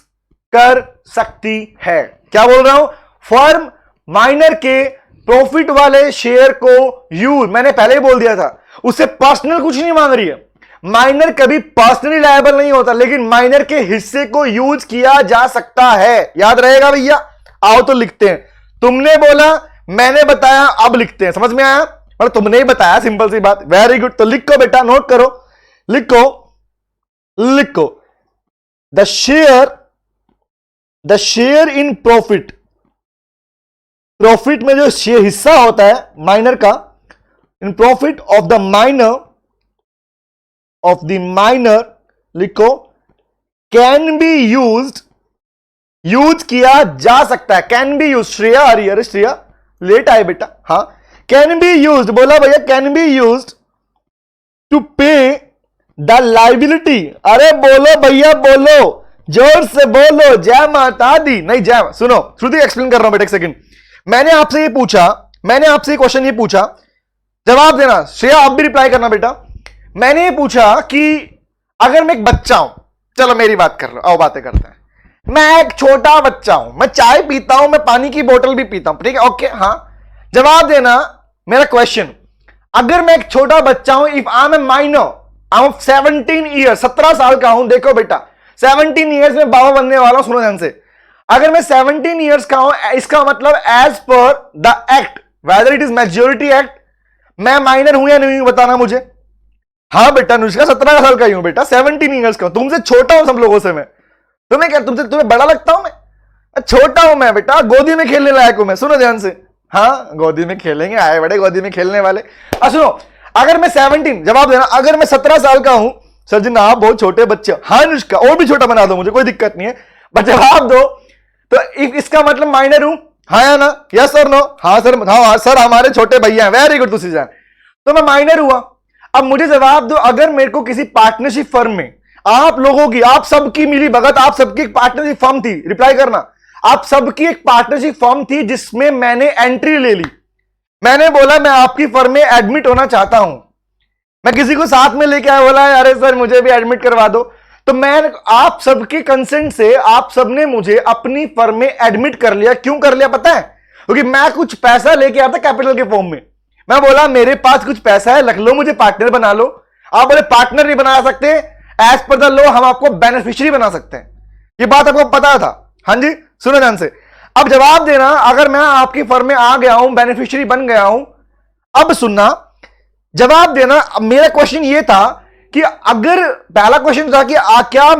[SPEAKER 1] कर सकती है। क्या बोल रहा हूं? फर्म माइनर के प्रॉफिट वाले शेयर को यूज, मैंने पहले ही बोल दिया था, उससे पर्सनल कुछ नहीं मांग रही है। माइनर कभी पर्सनली लायबल नहीं होता, लेकिन माइनर के हिस्से को यूज किया जा सकता है। याद रहेगा भैया? आओ तो लिखते हैं। तुमने बोला, मैंने बताया, अब लिखते हैं। समझ में आया? और तुमने ही बताया, सिंपल सी बात। Very good. तो लिखो बेटा, नोट करो, लिखो लिखो। The share in profit, profit में जो शेयर हिस्सा होता है माइनर का, इन प्रॉफिट ऑफ द माइनर लिखो, कैन बी यूज किया जा सकता है। कैन बी यूज, श्रेया आ रही है। अरे श्रेया लेट आए बेटा। हाँ, कैन बी यूज, बोला भैया can be use to pay the liability. अरे बोलो भैया, बोलो, जोर से बोलो, जय माता दी। नहीं जय, सुनो श्रुति, एक्सप्लेन कर रहा हूं बेटा, एक सेकंड। मैंने आपसे ये पूछा, मैंने आपसे क्वेश्चन ये पूछा, जवाब देना। श्रेया आप भी रिप्लाई करना बेटा। मैंने ये पूछा कि अगर मैं एक बच्चा हूं, चलो मेरी बात कर लो, आओ बातें करते हैं। मैं एक छोटा बच्चा हूं, मैं चाय पीता हूं, मैं पानी की बोतल भी पीता हूं, ठीक है? ओके, हाँ, जवाब देना मेरा क्वेश्चन। अगर मैं एक छोटा बच्चा हूं, if I am a minor, I am 17 year, 17 साल का हूं। देखो बेटा, 17 ईयर्स में बाबा बनने वाला हूं, सुनो ध्यान से। अगर मैं 17 ईयर्स का हूं, इसका मतलब as per the act, whether it is maturity act, मैं माइनर हूं या नहीं हूं, बताना मुझे। हाँ बेटा, अनुष्का 17 साल का ही हूं बेटा, 17 ईयर्स का हूं, तुमसे छोटा हूं सब लोगों से मैं। तुम्हें क्या, तुम्हें बड़ा लगता हूं मैं? छोटा हूं मैं बेटा, गोदी में खेलने लायक हूं मैं। सुनो ध्यान से, हाँ गोदी में खेलेंगे, आए बड़े गोदी में खेलने वाले। सुनो, अगर मैं 17, जवाब देना, अगर मैं 17 साल का हूं, सर जी ना आप बहुत छोटे बच्चे। हाँ अनुष्का, और भी छोटा बना दो मुझे, कोई दिक्कत नहीं है, बट जवाब दो। तो इसका मतलब माइनर हूं, हाँ या ना? यस और नो? हाँ सर, हाँ सर हमारे छोटे भैया हैं। वेरी गुड तुसी जान, तो मैं माइनर हुआ। अब मुझे जवाब दो, अगर मेरे को किसी पार्टनरशिप फर्म में, आप लोगों की, आप सबकी मिली भगत, आप सबकी एक पार्टनरशिप फर्म थी, रिप्लाई करना, आप सबकी एक पार्टनरशिप फर्म थी जिसमें मैंने एंट्री ले ली। मैंने बोला मैं आपकी फर्म में एडमिट होना चाहता हूं, मैं किसी को साथ में लेके आया, बोला अरे सर मुझे भी एडमिट करवा दो। तो मैं, आप सबके कंसेंट से आप सबने मुझे अपनी फर्म में एडमिट कर लिया। क्यों कर लिया पता है? क्योंकि मैं कुछ पैसा लेके आया था कैपिटल के फॉर्म में। मैं बोला मेरे पास कुछ पैसा है, रख लो, मुझे पार्टनर बना लो। आप बोले पार्टनर नहीं बना सकते, एज पर द लॉ हम आपको बेनिफिशियरी बना सकते हैं। ये बात आपको पता था? हाँ जी, सुनो ध्यान से। अब जवाब देना, अगर मैं आपकी फर्म में आ गया हूं, बेनिफिशियरी बन गया हूं, अब सुनना, जवाब देना। मेरा क्वेश्चन ये था कि अगर पहला क्वेश्चन था कि क्या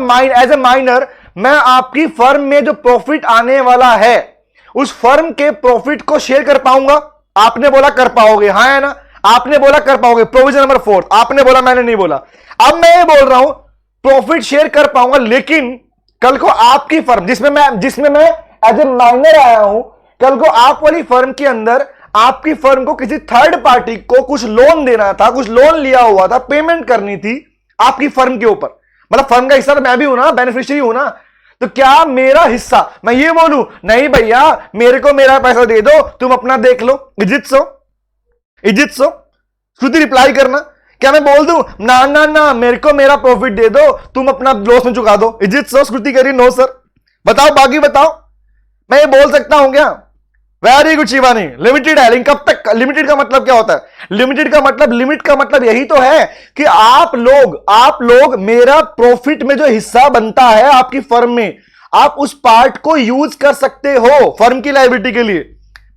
[SPEAKER 1] एज ए माइनर मैं आपकी फर्म में जो प्रॉफिट आने वाला है उस फर्म के प्रॉफिट को शेयर कर पाऊंगा? आपने बोला कर पाओगे, हाँ है ना? आपने बोला कर पाओगे, प्रोविजन नंबर 4। आपने बोला, मैंने नहीं बोला। अब मैं ये बोल रहा हूं प्रॉफिट शेयर कर पाऊंगा, लेकिन कल को आपकी फर्म जिसमें मैं एज ए माइनर आया हूं, कल को आप वाली फर्म के अंदर आपकी फर्म को किसी थर्ड पार्टी को कुछ लोन देना था, कुछ लोन लिया हुआ था, पेमेंट करनी थी आपकी फर्म के ऊपर, मतलब फर्म का हिस्सा तो मैं भी हूं ना, बेनिफिशियरी हूं ना। तो क्या मेरा हिस्सा, मैं ये बोलूं नहीं भैया मेरे को मेरा पैसा दे दो, तुम अपना देख लो, इजिट सो श्रुति रिप्लाई करना। क्या मैं बोल दूं ना ना ना मेरे को मेरा प्रॉफिट दे दो, तुम अपना लॉस में चुका दो, इजिट सो? श्रुति कह रही नो सर। बताओ, बाकी बताओ, मैं ये बोल सकता हूं क्या? वेरी गुड शिवानी, लिमिटेड है, लेकिन कब तक? लिमिटेड का मतलब क्या होता है? लिमिटेड का मतलब, लिमिट का मतलब यही तो है कि आप लोग मेरा प्रॉफिट में जो हिस्सा बनता है आपकी फर्म में, आप उस पार्ट को यूज कर सकते हो फर्म की लायबिलिटी के लिए।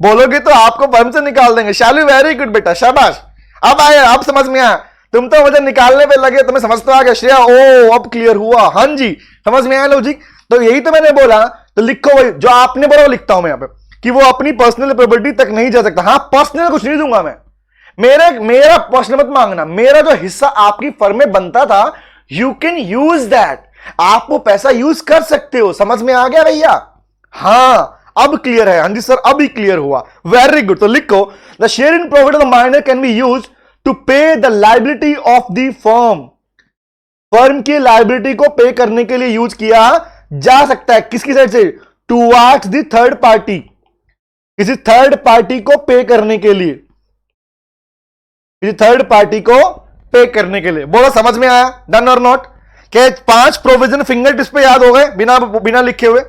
[SPEAKER 1] बोलोगे तो आपको फर्म से निकाल देंगे। शालू वेरी गुड बेटा, शाबाश। अब आया, अब समझ में आया। तुम तो मुझे निकालने पे लगे, तुम्हें समझ तो आ गया। श्रेया ओ अब क्लियर हुआ, हाँ जी समझ में आया लॉजिक। तो यही तो मैंने बोला, तो लिखो वही जो आपने बोला वो लिखता हूं मैं यहाँ पे, कि वो अपनी पर्सनल प्रॉपर्टी तक नहीं जा सकता। हाँ पर्सनल कुछ नहीं दूंगा मैं, मेरा पर्सनल मत मांगना। मेरा जो हिस्सा आपकी फर्म में बनता था, यू कैन यूज दैट, आप वो पैसा यूज कर सकते हो। समझ में आ गया भैया? हाँ अब क्लियर है। हाँ जी सर अभी क्लियर हुआ, वेरी गुड। तो लिखो the share in profit of the minor can be use to pay the liability of the firm. Firm की लायबिलिटी को पे करने के लिए यूज किया जा सकता है। किसकी साइड से? टुवर्ड्स द थर्ड पार्टी, किसी थर्ड पार्टी को पे करने के लिए, किसी थर्ड पार्टी को पे करने के लिए। बोलो समझ में आया? डन और नॉट? क्या 5 प्रोविजन फिंगर टिप्स पे याद हो गए बिना लिखे हुए?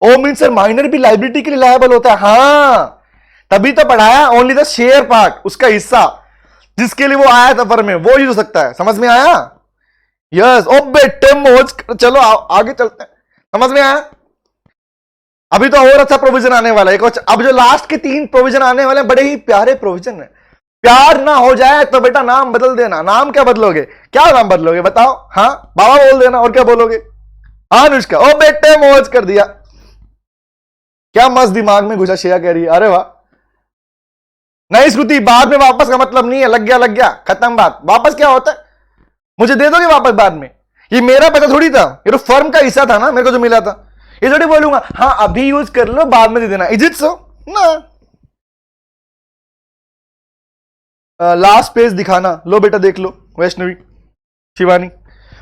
[SPEAKER 1] ओ मीन सर माइनर भी लायबिलिटी के लिए लायबल होता है। हाँ तभी तो पढ़ाया, ओनली द शेयर पार्ट, उसका हिस्सा जिसके लिए वो आया था फर्म में, वो यूज हो सकता है। समझ में आया? यस। ओ बेटे मौज चलो आगे चलते हैं, समझ में आया? अभी तो और अच्छा प्रोविजन आने वाला है। अब जो लास्ट के 3 प्रोविजन आने वाले हैं बड़े ही प्यारे प्रोविजन है। प्यार ना हो जाए तो बेटा नाम बदल देना। नाम क्या बदलोगे? क्या नाम बदलोगे बताओ? हाँ बाबा बोल देना, और क्या बोलोगे? हाँ अनुष्का। ओ बेटे मौज कर दिया। क्या मस्त दिमाग में घुसा, शेया कह रही है। अरे वाह। नहीं श्रुति, बाद में वापस का मतलब नहीं है। लग गया खत्म बात। वापस क्या होता है? मुझे दे दोगे वापस बाद में? ये मेरा पैसा थोड़ी था, ये तो फर्म का हिस्सा था ना, मेरे को जो मिला था। ये थोड़ी बोलूंगा हाँ अभी यूज कर लो बाद में दे देना। Is it so? ना। लास्ट पेज दिखाना। लो बेटा देख लो। वैष्णवी शिवानी।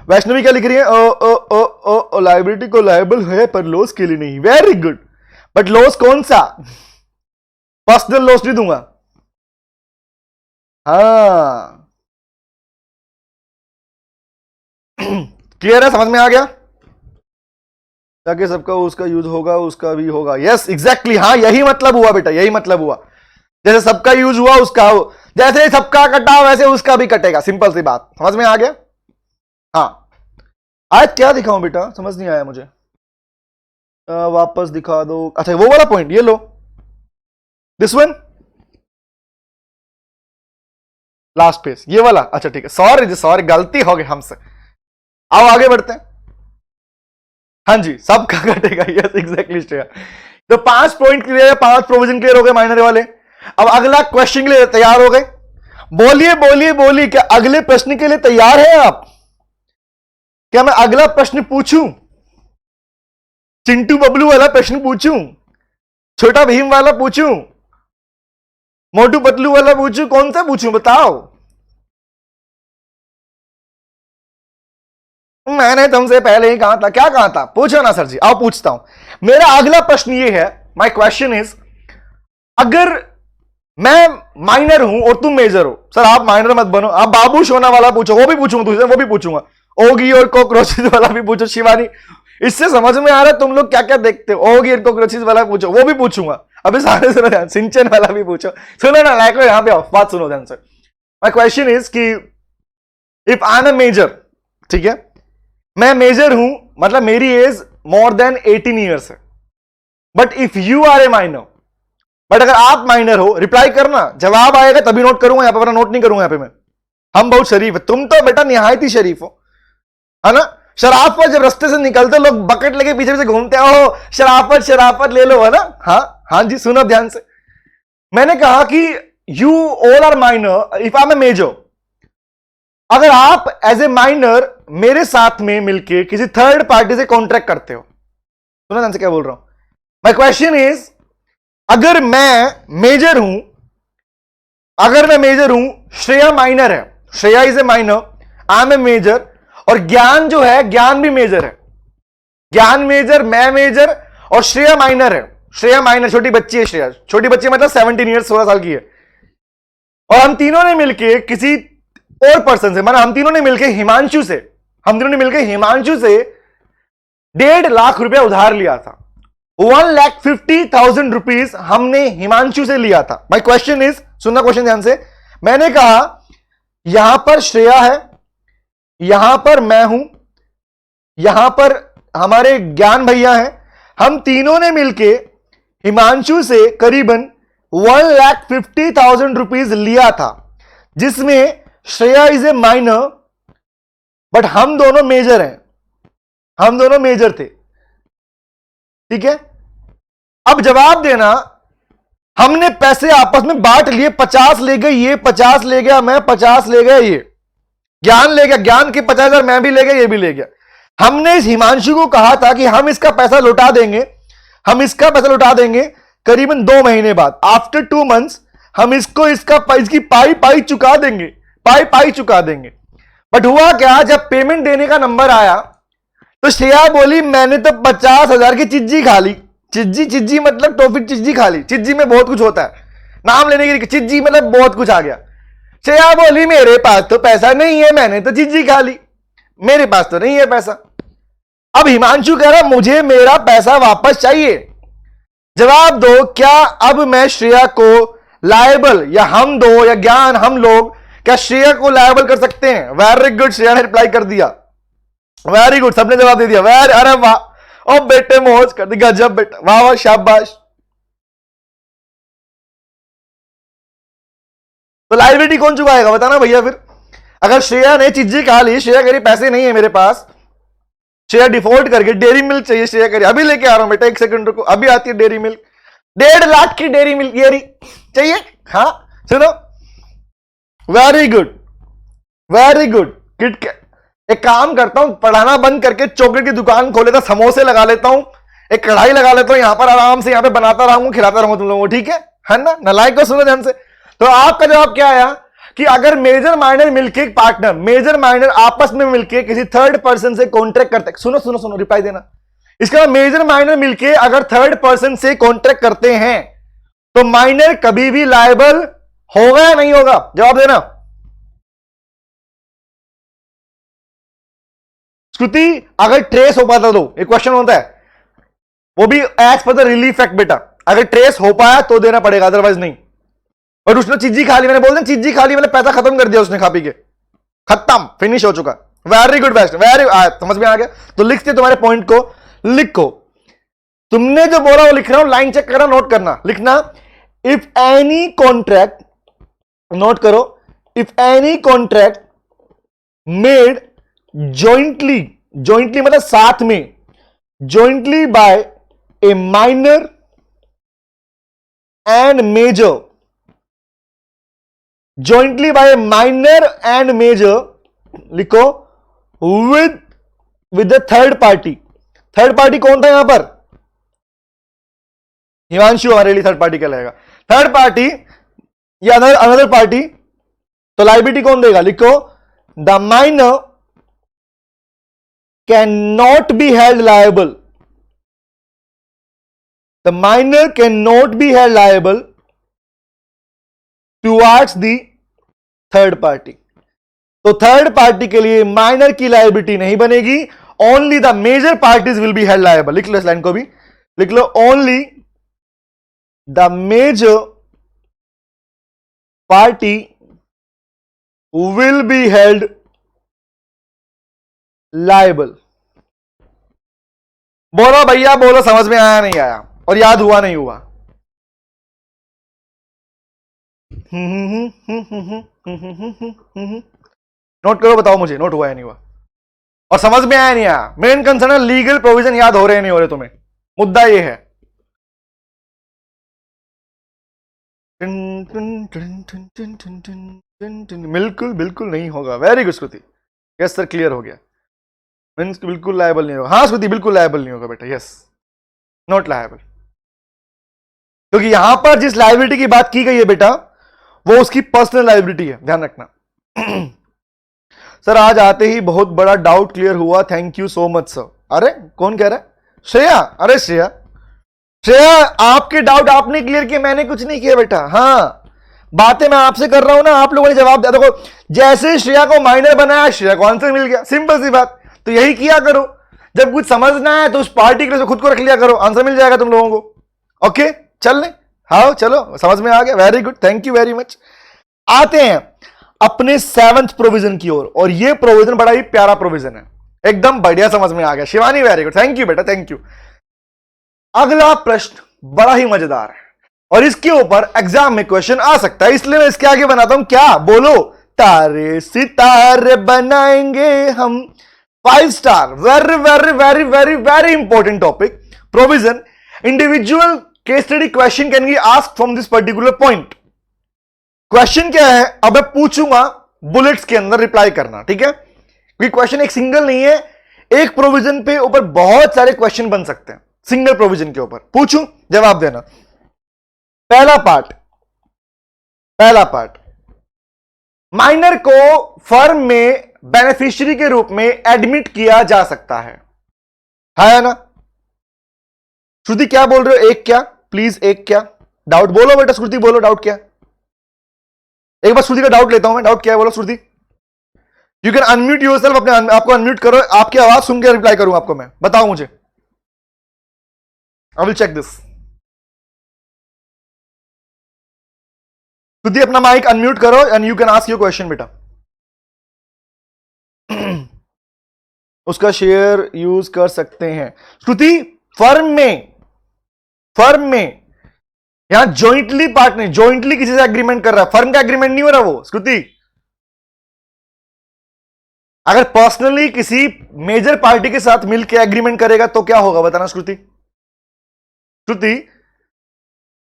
[SPEAKER 1] वैष्णवी क्या लिख रही है? ओ लाइबिलिटी को लायबल है पर लॉस के लिए नहीं। Very good. बट लॉस कौन सा? पर्सनल लॉस नहीं दूंगा। हाँ क्लियर है? समझ में आ गया? ताकि सबका उसका यूज होगा उसका भी होगा। Yes exactly. हाँ यही मतलब हुआ बेटा, यही मतलब हुआ। जैसे सबका यूज हुआ उसका हो, जैसे सबका कटा वैसे उसका भी कटेगा। सिंपल सी बात। समझ में आ गया? हाँ। आज क्या दिखाऊं बेटा? समझ नहीं आया मुझे। वापस दिखा दो। अच्छा वो वाला पॉइंट, ये लो दिस वन, लास्ट पेज ये वाला। अच्छा ठीक है, सॉरी गलती हो गई हमसे। आओ आगे बढ़ते हैं। हाँ जी सबका कटेगा। Yes exactly Shreya. तो 5 पॉइंट क्लियर है, 5 प्रोविजन क्लियर हो गए माइनर वाले। अब अगला क्वेश्चन के लिए तैयार हो गए? बोलिए क्या अगले प्रश्न के लिए तैयार है आप? क्या मैं अगला प्रश्न पूछूं? चिंटू बबलू वाला प्रश्न पूछूं? छोटा भीम वाला पूछूं? मोटू पतलू वाला पूछूं? कौन सा पूछूं बताओ? मैंने तुमसे पहले ही कहा था। क्या कहा था? पूछो ना सर जी। आओ पूछता हूं। मेरा अगला प्रश्न ये है, माय क्वेश्चन इज, अगर मैं माइनर हूं और तुम मेजर हो। सर आप माइनर मत बनो, आप बाबू सोना वाला पूछो। वो भी पूछूंगा तुझसे, वो भी पूछूंगा। ओगी और कॉकरोचेस वाला भी पूछो शिवानी। इससे समझ में आ रहा है तुम लोग क्या क्या देखते हो। ओगी और कॉकरोचेस वाला पूछो, वो भी पूछूंगा। अभी सारे सुनो ध्यान। सिंचन वाला भी पूछो। सुनो ना लाइक लो, यहां पे आओ, बात सुनो ध्यान से। माय क्वेश्चन इज कि if I am a major, ठीक है मैं मेजर हूं, मतलब मेरी एज मोर देन 18 ईयर्स है। But if you are a minor, but अगर आप माइनर हो, रिप्लाई करना, जवाब आएगा तभी नोट करूंगा, यहां पर नोट नहीं करूंगा यहां पे मैं। हम बहुत शरीफ है, तुम तो बेटा निहायत ही शरीफ हो, है ना। शराफत जब रास्ते से निकलते लोग बकेट लेके पीछे पीछे घूमते हो, शराफत ले लो, है ना। हाँ जी सुनो ध्यान से। मैंने कहा कि you all are minor if I am a major. अगर आप एज ए माइनर मेरे साथ में मिलके किसी थर्ड पार्टी से कॉन्ट्रैक्ट करते हो, सुनो ध्यान से क्या बोल रहा हूं। माय क्वेश्चन इज, अगर मैं मेजर हूं, श्रेया माइनर है, Shreya is a minor, I am a major, और ज्ञान जो है, ज्ञान भी मेजर है। ज्ञान मेजर, मैं मेजर, और श्रेया माइनर है। श्रेया माइनर छोटी बच्ची है। श्रेया छोटी बच्ची मतलब 17 ईयर्स 16 साल की है। और हम तीनों ने मिलके किसी और पर्सन से, माना हम तीनों ने मिलके हिमांशु से 1.5 लाख रुपया उधार लिया था। 1,50,000 रुपीज हमने हिमांशु से लिया था। माय क्वेश्चन इज, सुनना क्वेश्चन ध्यान से। मैंने कहा यहां पर श्रेया है, यहां पर मैं हूं, यहां पर हमारे ज्ञान भैया हैं। हम तीनों ने मिलके हिमांशु से करीबन 1,50,000 रुपीज लिया था, जिसमें Shreya is a minor, but हम दोनों मेजर हैं, हम दोनों मेजर थे, ठीक है। अब जवाब देना, हमने पैसे आपस में बांट लिए, 50 ले गए ये, 50 ले गया मैं, 50 ले गया ये, ज्ञान ले गया, ज्ञान के 50,000 मैं भी ले गया, ये भी ले गया। हमने इस हिमांशु को कहा था कि हम इसका पैसा लौटा देंगे, हम इसका पैसा लौटा देंगे करीबन 2 महीने बाद। आफ्टर 2 मंथ्स हम इसको इसकी पाई चुका देंगे, पाई चुका देंगे। बट हुआ क्या, जब पेमेंट देने का नंबर आया तो श्रेया बोली मैंने तो 50,000 की चिज्जी खा ली। चिज्जी मतलब टॉफी चिज्जी खा ली। चिज्जी में बहुत कुछ होता है, नाम लेने की चिज्जी मतलब बहुत कुछ आ गया। श्रेया बोली मेरे पास तो पैसा नहीं है, मैंने तो चिज्जी खा ली, मेरे पास तो नहीं है पैसा। अब हिमांशु कह रहा मुझे मेरा पैसा वापस चाहिए। जवाब दो, क्या अब मैं श्रेया को लायबल, या हम दो या ज्ञान हम लोग क्या श्रेया को लायबल कर सकते हैं? वेरी गुड, श्रेया ने रिप्लाई कर दिया। वेरी गुड, सबने जवाब दे दिया। वेरी, अरे वाह, ओ बेटे मौज कर दी, गजब बेटा, वाह वाह, शाबाश। तो लाइबिलिटी कौन चुकाएगा बताना भैया फिर। अगर श्रेया ने चीजें खा ली, श्रेया कह रही पैसे नहीं है मेरे पास, श्रेया डिफॉल्ट करके डेयरी मिल्क चाहिए, श्रेया कह रही अभी लेके आ रहा हूं बेटा, 1 सेकंड रुको, अभी आती है डेयरी मिल्क, 1.5 लाख की डेयरी मिल्क ये चाहिए। हाँ सुनो, very good very good. KitKat, एक काम करता हूं, पढ़ाना बंद करके चॉकलेट की दुकान खोल लेता, समोसे लगा लेता हूं, एक कढ़ाई लगा लेता हूं, यहां पर आराम से यहां पे बनाता रहूंगा, खिलाता रहूंगा तुम लोगों को, ठीक है ना। नालायक को सुनो ध्यान से। तो आपका जवाब क्या आया कि अगर मेजर माइनर मिलके पार्टनर, मेजर माइनर आपस में मिलके किसी थर्ड पर्सन से कॉन्ट्रैक्ट करते, सुनो सुनो सुनो, रिप्लाई देना। इसका मेजर माइनर मिलके अगर थर्ड पर्सन से कॉन्ट्रैक्ट करते हैं तो माइनर कभी भी लायबल होगा या नहीं होगा, जवाब देना। श्रुति, अगर ट्रेस हो पाता तो एक क्वेश्चन होता है, वो भी as per the relief fact बेटा, अगर ट्रेस हो पाया तो देना पड़ेगा, अदरवाइज नहीं। और उसने चीजी खा ली, मैंने बोल दिया चीजी खा ली, मैंने पैसा खत्म कर दिया उसने खा पी के, खत्म, फिनिश हो चुका। वेरी गुड बेस्ट, वेरी, समझ में आ गया। तो लिखते तुम्हारे पॉइंट को, लिखो, तुमने जो बोला वो लिख रहा हूं, लाइन चेक करना, नोट करना, लिखना। इफ एनी कॉन्ट्रैक्ट, नोट करो, if any contract made jointly, jointly मतलब साथ में, jointly by a minor and major, jointly by a minor and major, लिखो, with the third party. Third party कौन था यहां पर, हिमांशु हमारे लिए थर्ड पार्टी कहलाएगा। थर्ड पार्टी या अनदर पार्टी, तो लाइबिलिटी कौन देगा, लिखो, the minor can not be held liable, the minor can not be held liable towards the third party. तो थर्ड पार्टी के लिए माइनर की लायबिलिटी नहीं बनेगी, only the major parties will be held liable. लिख लो इस लाइन को भी, लिख लो, only the major party will be held liable. बोलो भैया बोलो, समझ में आया नहीं आया, और याद हुआ नहीं हुआ। नोट करो, बताओ मुझे नोट हुआ या नहीं हुआ, और समझ में आया नहीं आया। मेन कंसर्न है लीगल प्रोविजन याद हो रहे नहीं हो रहे तुम्हें, मुद्दा ये है। बिल्कुल बिल्कुल नहीं होगा, वेरी गुड श्रुति, यस सर, क्लियर हो गया। मीन्स बिल्कुल लायबल नहीं होगा, हाँ श्रुति बिल्कुल लायबल नहीं होगा बेटा, यस, नॉट लायबल। क्योंकि यहां पर जिस लायबिलिटी की बात की गई है बेटा, वो उसकी पर्सनल लायबिलिटी है, ध्यान रखना। सर आज आते ही बहुत बड़ा डाउट क्लियर हुआ, thank you so much sir. अरे कौन कह रहा है, श्रेया, अरे श्रेया, श्रेया आपके डाउट आपने क्लियर किए, मैंने कुछ नहीं किया बेटा। हाँ बातें मैं आपसे कर रहा हूं ना, आप लोगों ने जवाब दिया। देखो जैसे श्रेया को माइनर बनाया, श्रेया को आंसर मिल गया, सिंपल सी बात। तो यही किया करो, जब कुछ समझना है तो उस पार्टी के लिए खुद को रख लिया करो, आंसर मिल जाएगा तुम लोगों को। ओके चल ले, हाँ चलो समझ में आ गया, very good, thank you very much. आते हैं अपने 7th प्रोविजन की ओर, और ये प्रोविजन बड़ा ही प्यारा प्रोविजन है, एकदम बढ़िया, समझ में आ गया Shivani, very good, thank you बेटा, थैंक यू। अगला प्रश्न बड़ा ही मजेदार है, और इसके ऊपर एग्जाम में क्वेश्चन आ सकता है, इसलिए मैं इसके आगे बनाता हूं क्या, बोलो, तारे सितारे बनाएंगे हम 5 star. Very very very very very important topic, provision, individual case study question can be asked from this particular point. Question क्या है, अब मैं पूछूंगा, बुलेट्स के अंदर रिप्लाई करना, ठीक है, क्योंकि क्वेश्चन एक सिंगल नहीं है, एक प्रोविजन पे ऊपर बहुत सारे क्वेश्चन बन सकते हैं, सिंगल प्रोविजन के ऊपर। पूछूं, जवाब देना। पहला पार्ट, माइनर को फर्म में बेनिफिशियरी के रूप में एडमिट किया जा सकता है ना। श्रुति क्या बोल रहे हो, एक क्या, प्लीज एक क्या, डाउट बोलो बेटा, श्रुति बोलो डाउट क्या, एक बार श्रुति का डाउट लेता हूं मैं, डाउट क्या है बोलो श्रुति। यू कैन अनम्यूट योरसेल्फ, अपने आपको अनम्यूट करो, आपकी आवाज सुन के रिप्लाई करूंगा आपको मैं, बताओ मुझे, आई विल चेक दिस। श्रुति अपना माइक अनम्यूट करो and you can ask your question बेटा। उसका शेयर यूज कर सकते हैं। श्रुति, फर्म में यहां जॉइंटली पार्टनर, जॉइंटली किसी से एग्रीमेंट कर रहा है, फर्म का एग्रीमेंट नहीं हो रहा वो। श्रुति, अगर पर्सनली किसी मेजर पार्टी के साथ मिलकर एग्रीमेंट करेगा तो क्या होगा बताना श्रुति। श्रुति,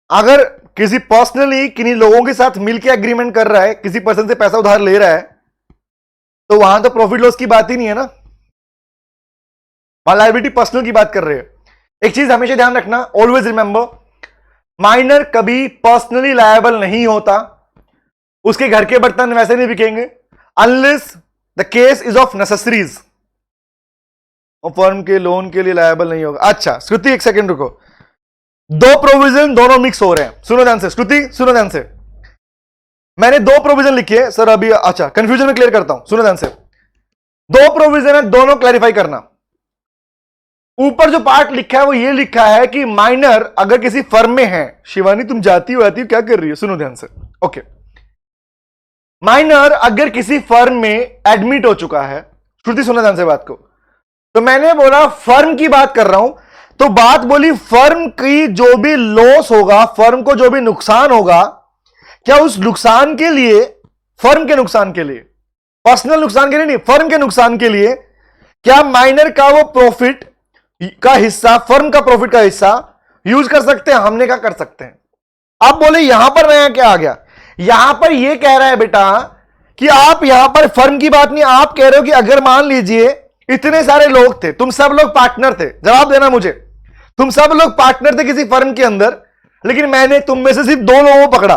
[SPEAKER 1] अगर किसी पर्सनली किन्हीं लोगों के साथ मिलकर एग्रीमेंट कर रहा है, किसी पर्सन से पैसा उधार ले रहा है, तो वहां तो प्रॉफिट लॉस की बात ही नहीं है ना, वहां लायबिलिटी पर्सनल की बात कर रहे हैं। एक चीज हमेशा ध्यान रखना, ऑलवेज रिमेंबर, माइनर कभी पर्सनली लायबल नहीं होता, उसके घर के बर्तन वैसे नहीं बिकेंगे unless the case is of necessaries, और फर्म के लोन के लिए लायबल नहीं होगा। अच्छा श्रुति एक सेकंड रुको, दो प्रोविजन दोनों मिक्स हो रहे हैं, सुनो ध्यान से। श्रुति सुनो ध्यान से, मैंने दो प्रोविजन लिखे हैं सर अभी, अच्छा कंफ्यूजन में क्लियर करता हूं, सुनो ध्यान से। दो प्रोविजन है, दोनों क्लैरिफाई करना। ऊपर जो पार्ट लिखा है वो ये लिखा है कि माइनर अगर किसी फर्म में है, शिवानी तुम जाती हो आती हो क्या कर रही हो, सुनो ध्यान से। ओके, माइनर अगर किसी फर्म में एडमिट हो चुका है, श्रुति सुनो ध्यान से बात को, तो मैंने बोला फर्म की बात कर रहा हूं, तो बात बोली फर्म की जो भी लॉस होगा, फर्म को जो भी नुकसान होगा, क्या उस नुकसान के लिए, फर्म के नुकसान के लिए, पर्सनल नुकसान के लिए नहीं, फर्म के नुकसान के लिए, क्या माइनर का वो प्रॉफिट का हिस्सा, फर्म का प्रॉफिट का हिस्सा यूज कर सकते हैं? हमने कहा कर सकते हैं। अब बोले यहां पर नया क्या आ गया, यहां पर यह कह रहा है बेटा कि आप यहां पर फर्म की बात नहीं, आप कह रहे हो कि अगर मान लीजिए इतने सारे लोग थे, तुम सब लोग पार्टनर थे, जवाब देना मुझे, तुम सब लोग पार्टनर थे किसी फर्म के अंदर, लेकिन मैंने तुम में से सिर्फ दो लोगों को पकड़ा,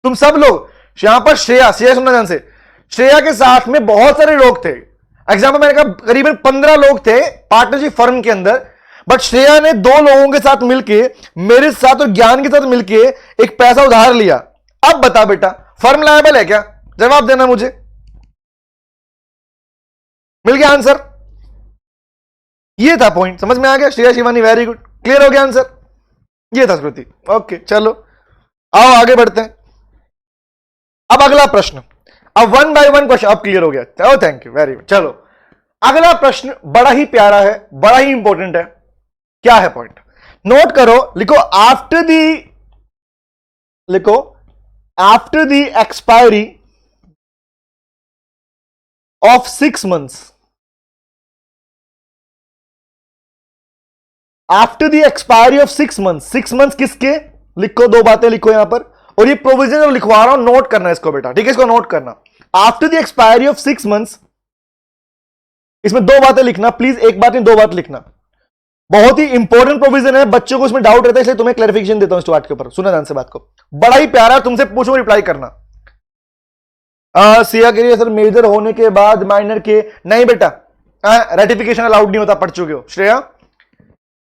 [SPEAKER 1] तुम सब लोग, यहां पर श्रेया सुनना ध्यान से, श्रेया के साथ में बहुत सारे लोग थे, एग्जाम्पल मैंने कहा करीबन 15 लोग थे पार्टनरशिप फर्म के अंदर, बट श्रेया ने दो लोगों के साथ मिलके, मेरे साथ और ज्ञान के साथ मिलके एक पैसा उधार लिया। अब बता बेटा फर्म लायबल है क्या? जवाब देना मुझे। मिल गया आंसर? ये था पॉइंट, समझ में आ गया? Shreya Shivani very good, clear हो गया आंसर? ये था श्रुति। ओके चलो आओ आगे बढ़ते हैं। अब अगला प्रश्न, अब 1 बाय 1 क्वेश्चन, अब क्लियर हो गया। ओ थैंक यू वेरी गुड। चलो अगला प्रश्न बड़ा ही प्यारा है, बड़ा ही इंपॉर्टेंट है। क्या है पॉइंट? नोट करो, लिखो after the expiry of 6 months, after the expiry of 6 months, 6 months किसके? लिखो, दो बातें लिखो यहां पर, और ये प्रोविजन जो लिखवा रहा हूं नोट करना इसको बेटा, ठीक है? इसको नोट करना, after the expiry of 6 months, इसमें दो बातें लिखना प्लीज, एक बात नहीं दो बात लिखना, बहुत ही इंपॉर्टेंट प्रोविजन है, बच्चों को इसमें डाउट रहता है, इसलिए तुम्हें क्लैरिफिकेशन देता हूं इस बात के ऊपर। सुना ध्यान से बात को, बड़ा ही प्यारा, तुमसे पूछो रिप्लाई करना। सिया कह रही है सर मेजर होने के बाद माइनर के, नहीं बेटा रेटिफिकेशन अलाउड नहीं होता, पढ़ चुके हो Shreya.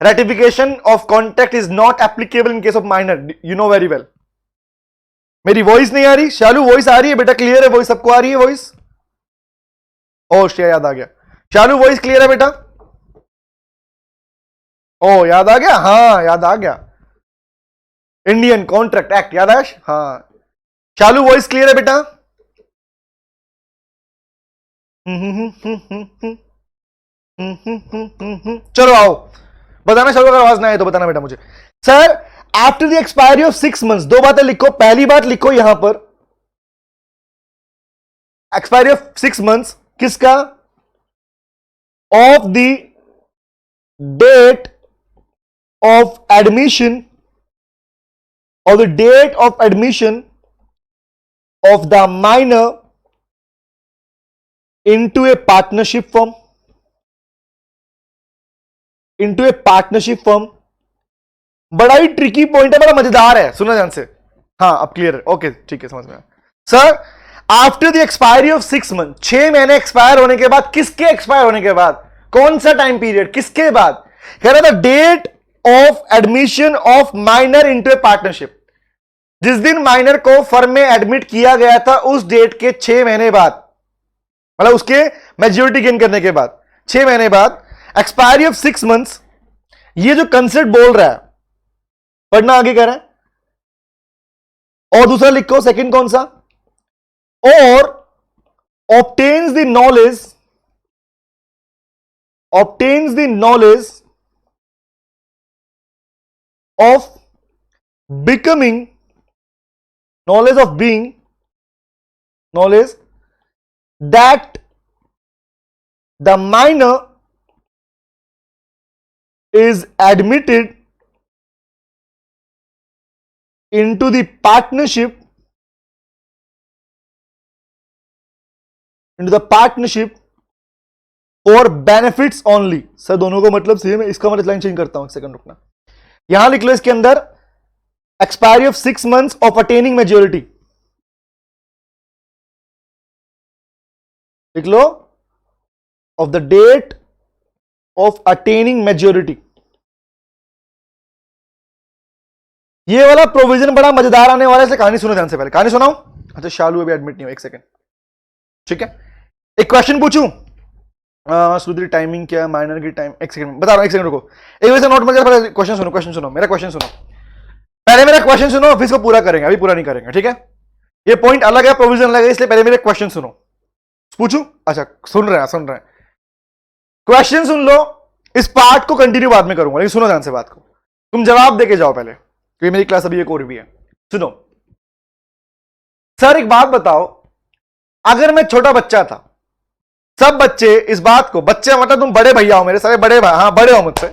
[SPEAKER 1] Ratification of contract is not applicable in case of minor, you know very well. मेरी वॉइस नहीं आ रही? शालू वॉइस आ रही है बेटा? क्लियर है वॉइस? सबको आ रही है वॉइस? ओ श्रेया याद आ गया, शालू वॉइस क्लियर है बेटा? ओ याद आ गया, हाँ याद आ गया, इंडियन कॉन्ट्रैक्ट एक्ट याद आया? हाँ शालू वॉइस क्लियर है बेटा? चलो आओ बताना, शालू अगर आवाज ना आए तो बताना बेटा मुझे। Sir after the expiry of 6 months, दो बातें लिखो, पहली बात लिखो यहां पर, एक्सपायरी ऑफ 6 months किसका? Of the date of admission, or the date of admission of the minor into a partnership firm, बड़ा ही ट्रिकी पॉइंट है, बड़ा मजेदार है, सुना ध्यान से। हाँ अब क्लियर है, ओके ठीक है समझ में आया। Sir after the expiry of 6 months, 6 महीने एक्सपायर होने के बाद, किसके एक्सपायर होने के बाद? कौन सा टाइम पीरियड, किसके बाद? कह रहा था date of admission of minor into a partnership, जिस दिन माइनर को फर्म में एडमिट किया गया था उस डेट के 6 महीने बाद, मतलब उसके मैच्योरिटी गेन करने के बाद 6 महीने बाद, एक्सपायरी ऑफ 6 months। ये जो कंसेप्ट बोल रहा है, पढ़ना आगे कह रहा है, और दूसरा लिखो सेकंड कौन सा? और obtains the knowledge obtains the knowledge of becoming, knowledge of being, knowledge that the minor is admitted into the partnership, for benefits only. Sir दोनों को मतलब सेम है, इसका मतलब लाइन चेंज करता हूं, एक सेकंड रुकना. यहां लिख लो इसके अंदर expiry of 6 months of attaining majority. लिख लो of the date of attaining majority. ये वाला प्रोविजन बड़ा मजेदार आने वाला है, इसलिए कहानी सुनो ध्यान से. पहले कहानी सुनाऊं. अच्छा शालू अभी एडमिट नहीं हो, एक सेकंड. ठीक है, एक क्वेश्चन पूछूं. सुधरी टाइमिंग क्या है माइनर की टाइम. एक सेकंड बता रहा हूं, एक सेकंड रुको. एक वजह से नोट मत करो. क्वेश्चन सुनो मेरा क्वेश्चन सुनो. पहले मेरा क्वेश्चन सुनो, फिर इसको पूरा करेंगे, अभी पूरा नहीं करेंगे. ठीक है, ये पॉइंट अलग है, प्रोविजन अलग है, इसलिए पहले मेरे क्वेश्चन सुनो. पूछूं? अच्छा सुन रहे हैं. क्वेश्चन सुन लो. इस पार्ट को कंटिन्यू बाद में करूंगा, लेकिन सुनो ध्यान से बात को. तुम जवाब देके जाओ पहले, क्योंकि मेरी क्लास अभी एक और भी है. सुनो सर, एक बात बताओ, अगर मैं छोटा बच्चा था, सब बच्चे इस बात को, बच्चे मतलब तुम बड़े भैया हो मेरे, सारे बड़े भाई, हाँ बड़े हो मुझसे.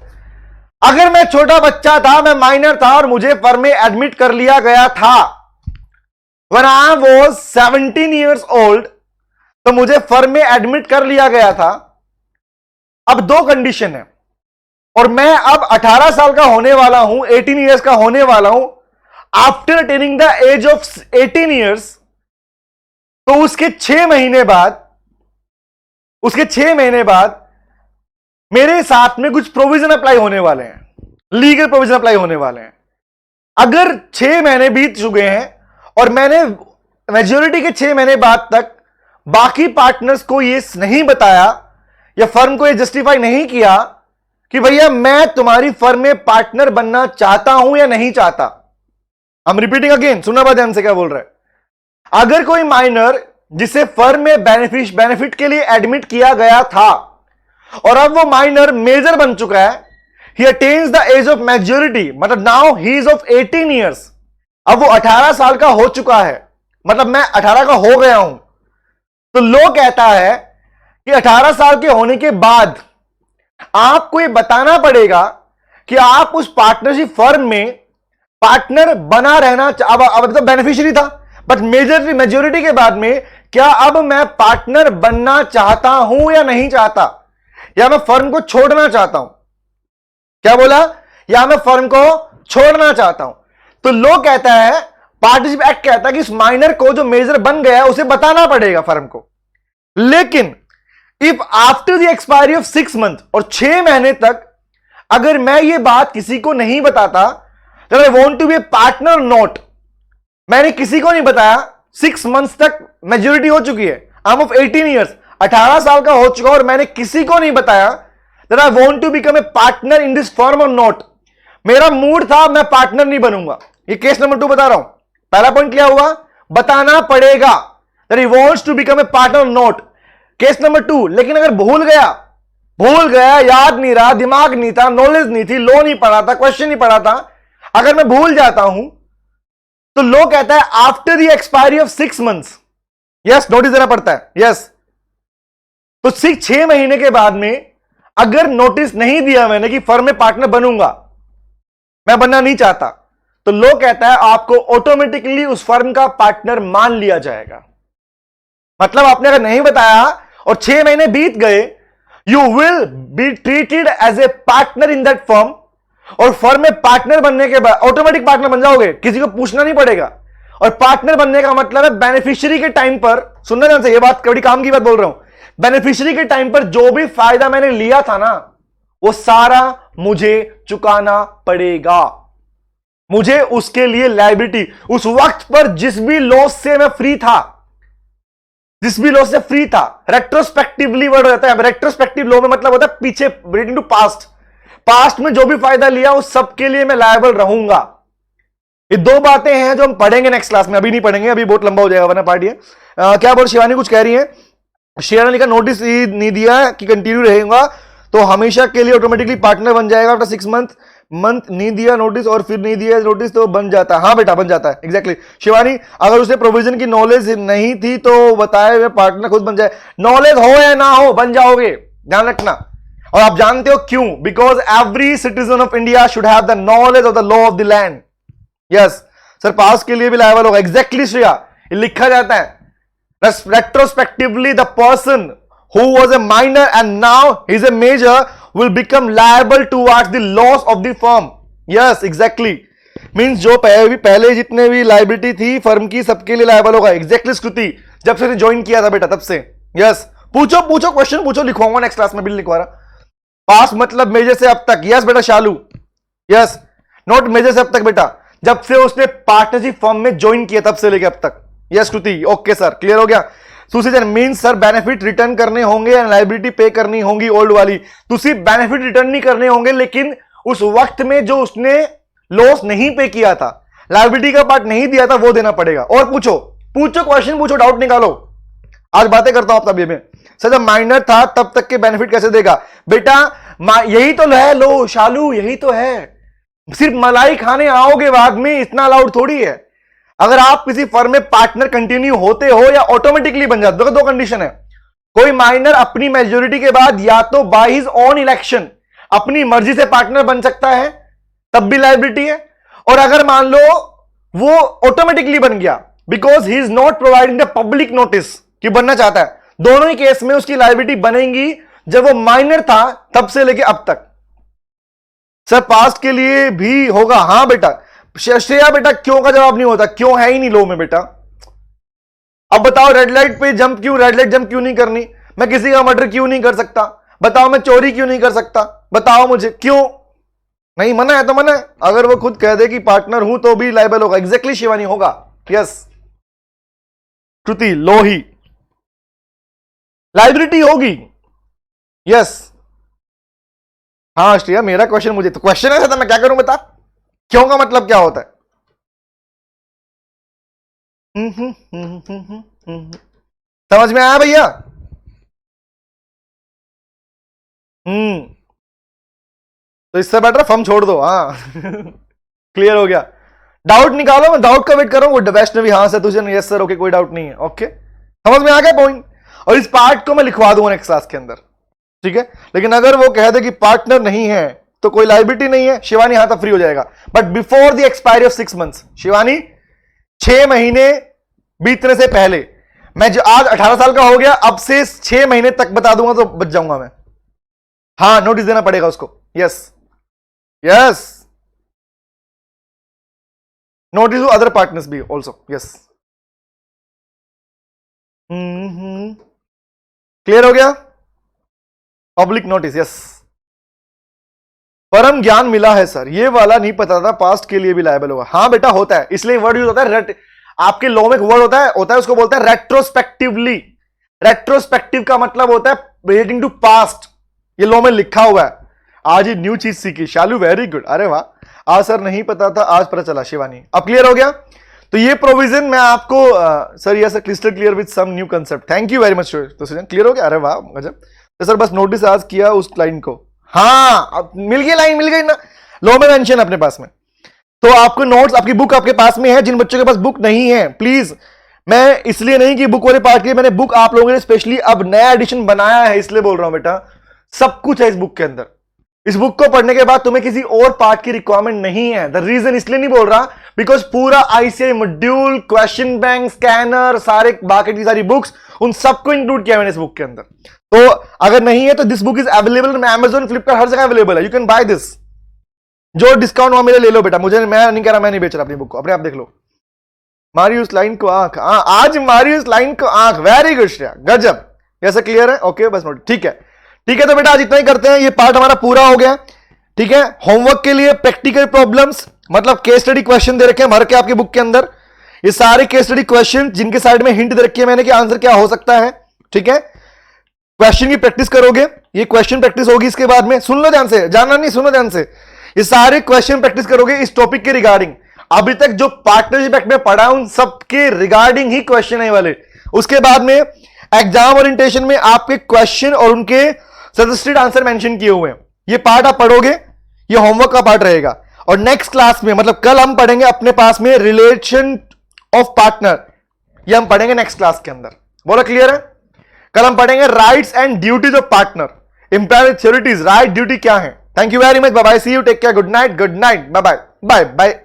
[SPEAKER 1] अगर मैं छोटा बच्चा था, मैं माइनर था और मुझे फर्म में एडमिट कर लिया गया था when I was 17 years old, तो मुझे फर्म में एडमिट कर लिया गया था. अब दो कंडीशन है, और मैं अब 18 साल का होने वाला हूं, 18 ईयर्स का होने वाला हूं after attaining the age of 18 years. तो उसके 6 महीने बाद मेरे साथ में कुछ प्रोविजन अप्लाई होने वाले हैं, लीगल प्रोविजन अप्लाई होने वाले हैं. अगर 6 महीने बीत चुके हैं और मैंने मेजॉरिटी के 6 महीने बाद तक बाकी पार्टनर्स को ये नहीं बताया या फर्म को ये जस्टिफाई नहीं किया कि भैया मैं तुम्हारी फर्म में पार्टनर बनना चाहता हूं या नहीं चाहता. हम रिपीटिंग अगेन, सुनना बात ध्यान से क्या बोल रहा है. अगर कोई माइनर जिसे फर्म में बेनिफिट के लिए एडमिट किया गया था और अब वो माइनर मेजर बन चुका है, he attains the age of maturity, मतलब now he is of 18 years, अब वो 18 साल का हो चुका है, मतलब मैं 18 का हो गया हूं. तो लॉ कहता है कि 18 साल के होने के बाद आपको ये बताना पड़ेगा कि आप उस पार्टनरशिप फर्म में पार्टनर बना रहना. अब तो बेनिफिशियरी था, बट मेजॉरिटी के बाद में क्या अब मैं पार्टनर बनना चाहता हूं या नहीं चाहता, या मैं फर्म को छोड़ना चाहता हूं. क्या बोला? या मैं फर्म को छोड़ना चाहता हूं. तो लॉ कहता है, पार्टनरशिप एक्ट कहता है कि इस माइनर को जो मेजर बन गया है उसे बताना पड़ेगा फर्म को. लेकिन if after the expiry of 6 months, और 6 महीने तक अगर मैं ये बात किसी को नहीं बताता, then I want to be a partner not, मैंने किसी को नहीं बताया, 6 months तक मेजॉरिटी हो चुकी है, आई एम ऑफ 18 ईयर्स, 18 साल का हो चुका और मैंने किसी को नहीं बताया that I want to become a partner in this firm or not, मेरा मूड था मैं पार्टनर नहीं बनूंगा. ये केस नंबर 2 बता रहा हूं. पहला पॉइंट क्या हुआ? बताना पड़ेगा that he wants to become a partner or not. Case number 2, लेकिन अगर भूल गया, याद नहीं रहा, दिमाग नहीं था, नॉलेज नहीं थी, लॉ नहीं पढ़ा था, क्वेश्चन नहीं पढ़ा था, अगर मैं भूल जाता हूं तो लॉ कहता है after the expiry of 6 months, yes notice देना पड़ता है, यस. तो 6 महीने के बाद में अगर नोटिस नहीं दिया मैंने कि फर्म में पार्टनर बनूंगा, मैं बनना नहीं चाहता, तो लॉ कहता है आपको ऑटोमेटिकली उस फर्म का पार्टनर मान लिया जाएगा. मतलब आपने अगर नहीं बताया और 6 महीने बीत गए, you will be treated as a partner in that firm, और फर्म में पार्टनर बनने के बाद ऑटोमेटिक पार्टनर बन जाओगे, किसी को पूछना नहीं पड़ेगा. और पार्टनर बनने का मतलब है बेनिफिशियरी के टाइम पर, सुनना ध्यान से, ये बात कभी काम की बात बोल रहा हूं, बेनिफिशियरी के टाइम पर जो भी फायदा मैंने लिया था ना, वो सारा मुझे चुकाना पड़ेगा. मुझे उसके लिए लायबिलिटी, उस वक्त पर जिस भी लॉस से मैं फ्री था, रेट्रोस्पेक्टिवली वर्ड रहता है. रेट्रोस्पेक्टिव लॉ में मतलब होता है पीछे, रिलेटिंग टू पास्ट में जो भी फायदा लिया उस सबके लिए मैं लायबल रहूंगा. ये 2 बातें हैं जो हम पढ़ेंगे नेक्स्ट क्लास में, अभी नहीं पढ़ेंगे, अभी बहुत लंबा हो जाएगा वरना पार्टी है. क्या बोल शिवानी कुछ कह रही है? शिवानी का नोटिस नहीं दिया कि कंटिन्यू रहेगा, तो हमेशा के लिए ऑटोमेटिकली पार्टनर बन जाएगा आफ्टर 6 मंथ नहीं दिया नोटिस और फिर नहीं दिया नोटिस तो बन जाता है। हाँ बेटा बन जाता है एग्जैक्टली शिवानी, अगर उसे प्रोविजन की नॉलेज नहीं थी तो बताए हुए पार्टनर खुद बन जाए। नॉलेज हो या ना हो बन जाओगे, ध्यान रखना। और आप जानते हो क्यों? Because every citizen of India should have the knowledge of the law of the land. Yes sir, pass के लिए भी लायबल होगा एग्जैक्टली श्रेया, ये लिखा जाता है retrospectively the person who was a minor and now is a major will become liable towards the loss of the firm. Yes, exactly. Means जो पहले जितने भी लाइबिलिटी थी फर्म की सबके लिए लायबल होगा। एग्जैक्टली स्कृति, जब से ज्वाइन किया था बेटा तब से। यस पूछो क्वेश्चन पूछो, लिखवाऊंगा नेक्स्ट क्लास में, बिल लिखवा रहा। पास मतलब मेजर से अब तक। यस बेटा शालू, यस नॉट मेजर से अब तक बेटा, जब से उसने पार्टनरशिप फर्म में ज्वाइन किया तब से लेके अब तक। यस श्रुति, ओके सर क्लियर हो गया। सुशीजन मीन्स सर बेनिफिट रिटर्न करने होंगे या लाइबिलिटी पे करनी होगी ओल्ड वाली? तो सिर्फ बेनिफिट रिटर्न नहीं करने होंगे, लेकिन उस वक्त में जो उसने लॉस नहीं पे किया था, लाइबिलिटी का पार्ट नहीं दिया था, वो देना पड़ेगा। और पूछो क्वेश्चन पूछो, डाउट निकालो। आज बातें करता हूं आप तभी में। सर जब माइनर था तब तक के बेनिफिट कैसे देगा? बेटा यही तो है लो शालू, यही तो है। सिर्फ मलाई खाने आओगे बाद में, इतना अलाउड थोड़ी है। अगर आप किसी फर्म में पार्टनर कंटिन्यू होते हो या ऑटोमेटिकली बन जाते हो, दो कंडीशन है। कोई माइनर अपनी मेजोरिटी के बाद या तो बाय हिज ओन इलेक्शन अपनी मर्जी से पार्टनर बन सकता है, तब भी लायबिलिटी है। और अगर मान लो वो ऑटोमेटिकली बन गया because he is not providing the public notice कि बनना चाहता है, दोनों ही केस में उसकी लायबिलिटी बनेगी जब वो माइनर था तब से लेके अब तक। सर पास्ट के लिए भी होगा? हाँ बेटा। श्रेया बेटा क्यों का जवाब नहीं होता, क्यों है ही नहीं लो में बेटा। अब बताओ रेड लाइट पे जंप क्यों, रेड लाइट जंप क्यों नहीं करनी? मैं किसी का मर्डर क्यों नहीं कर सकता? बताओ मैं चोरी क्यों नहीं कर सकता? बताओ मुझे क्यों नहीं? मना है तो मना है। अगर वो खुद कह दे कि पार्टनर हूं तो भी लायबल होगा। एग्जैक्टली शिवानी होगा। यस श्रुति लोही लाइबिलिटी होगी। यस हाँ श्रेया मेरा क्वेश्चन, मुझे तो क्वेश्चन ऐसा था मैं क्या करूं बता, क्यों का मतलब क्या होता है? समझ में आया भैया? तो इससे बेटर फर्म छोड़ दो। हाँ क्लियर हो गया। डाउट निकालो, मैं डाउट का वेट कर रहा हूं। वैष्णवी हाँ सर तुझे, यस सर ओके कोई डाउट नहीं है। ओके समझ में आ गया पॉइंट। और इस पार्ट को मैं लिखवा दूंगा नेक्स्ट क्लास के अंदर, ठीक है। लेकिन अगर वो कह दे कि पार्टनर नहीं है तो कोई लाइबिलिटी नहीं है, शिवानी हाथ फ्री हो जाएगा। But before the expiry of 6 months, Shivani 6 महीने बीतने से पहले, मैं जो आज 18 साल का हो गया, अब से 6 महीने तक बता दूंगा तो बच जाऊंगा मैं। हाँ नोटिस देना पड़ेगा उसको। Yes yes notice to other partners भी ऑल्सो। यस क्लियर हो गया? Public notice. यस परम ज्ञान मिला है सर, ये वाला नहीं पता था, पास्ट के लिए भी लायबल होगा। हाँ बेटा होता है, इसलिए वर्ड यूज होता है आपके लॉ में एक वर्ड होता है उसको बोलते हैं रेट्रोस्पेक्टिवली। रेट्रोस्पेक्टिव का मतलब होता है रिलेटिंग टू पास्ट, ये लॉ में लिखा हुआ है। आज ही न्यू चीज सीखी शालू, वेरी गुड। अरे वाह, आज सर नहीं पता था, आज पता चला शिवानी। अब क्लियर हो गया? तो ये प्रोविजन मैं आपको sir yes crystal clear with some new concept, thank you very much. तो क्लियर हो गया? अरे वाह गजब। तो सर बस नोटिस आज किया उस लाइन को। हाँ अब मिल गई, लाइन मिल गई ना, लॉ में मेंशन अपने पास में। तो आपको नोट्स, आपकी बुक आपके पास में है। जिन बच्चों के पास बुक नहीं है प्लीज, मैं इसलिए नहीं कि बुक वाले पार्ट के, मैंने बुक आप लोगों ने स्पेशली अब नया एडिशन बनाया है इसलिए बोल रहा हूं बेटा। सब कुछ है इस बुक के अंदर। इस बुक को पढ़ने के बाद तुम्हें किसी और पार्ट की रिक्वायरमेंट नहीं है। द रीजन इसलिए नहीं बोल रहा बिकॉज पूरा ICI module, question bank, scanner, सारे बाकी की सारी बुक्स, उन सबको इंक्लूड किया मैंने इस बुक के अंदर। तो अगर नहीं है तो this book is available Amazon, Flipkart, हर जगह अवेलेबल है। You can buy this. जो डिस्काउंट वहां मेरे ले लो बेटा, मुझे मैं नहीं कह रहा, मैं नहीं बेच रहा अपनी बुक को, अपने आप देख लो। मारी उस लाइन को आंख, आज मारी उस लाइन को आंख, वेरी गुड श्रेया, गजब। कैसे क्लियर है? ओके बस नोट, ठीक है ठीक है। तो बेटा आज इतना ही करते हैं, ये पार्ट हमारा पूरा हो गया, ठीक है। होमवर्क के लिए प्रैक्टिकल प्रॉब्लम्स मतलब केस स्टडी क्वेश्चन दे रखे हैं भर के आपकी बुक के अंदर। ये सारे केस स्टडी क्वेश्चन जिनके साइड में हिंट दे रखी है मैंने कि आंसर क्या हो सकता है, ठीक है। क्वेश्चन की प्रैक्टिस करोगे, ये क्वेश्चन प्रैक्टिस होगी। इसके बाद में सुन लो ध्यान से, जानना नहीं, सुनो ध्यान से, ये सारे क्वेश्चन प्रैक्टिस करोगे इस टॉपिक के रिगार्डिंग। अभी तक जो पार्टनरशिप एक्ट में पढ़ा उन सबके रिगार्डिंग ही क्वेश्चन है वाले। उसके बाद में एग्जाम ओरिएंटेशन में आपके क्वेश्चन और उनके सजेस्टेड आंसर मेंशन किए हुए हैं। ये पार्ट आप पढ़ोगे, ये होमवर्क का पार्ट रहेगा। और नेक्स्ट क्लास में, मतलब कल हम पढ़ेंगे अपने पास में रिलेशन ऑफ पार्टनर, ये हम पढ़ेंगे नेक्स्ट क्लास के अंदर। बोलो क्लियर है? कल हम पढ़ेंगे rights and duties of partner, imperative right duty क्या है। Thank you very much, bye bye, see you, take care, good night, bye bye bye bye.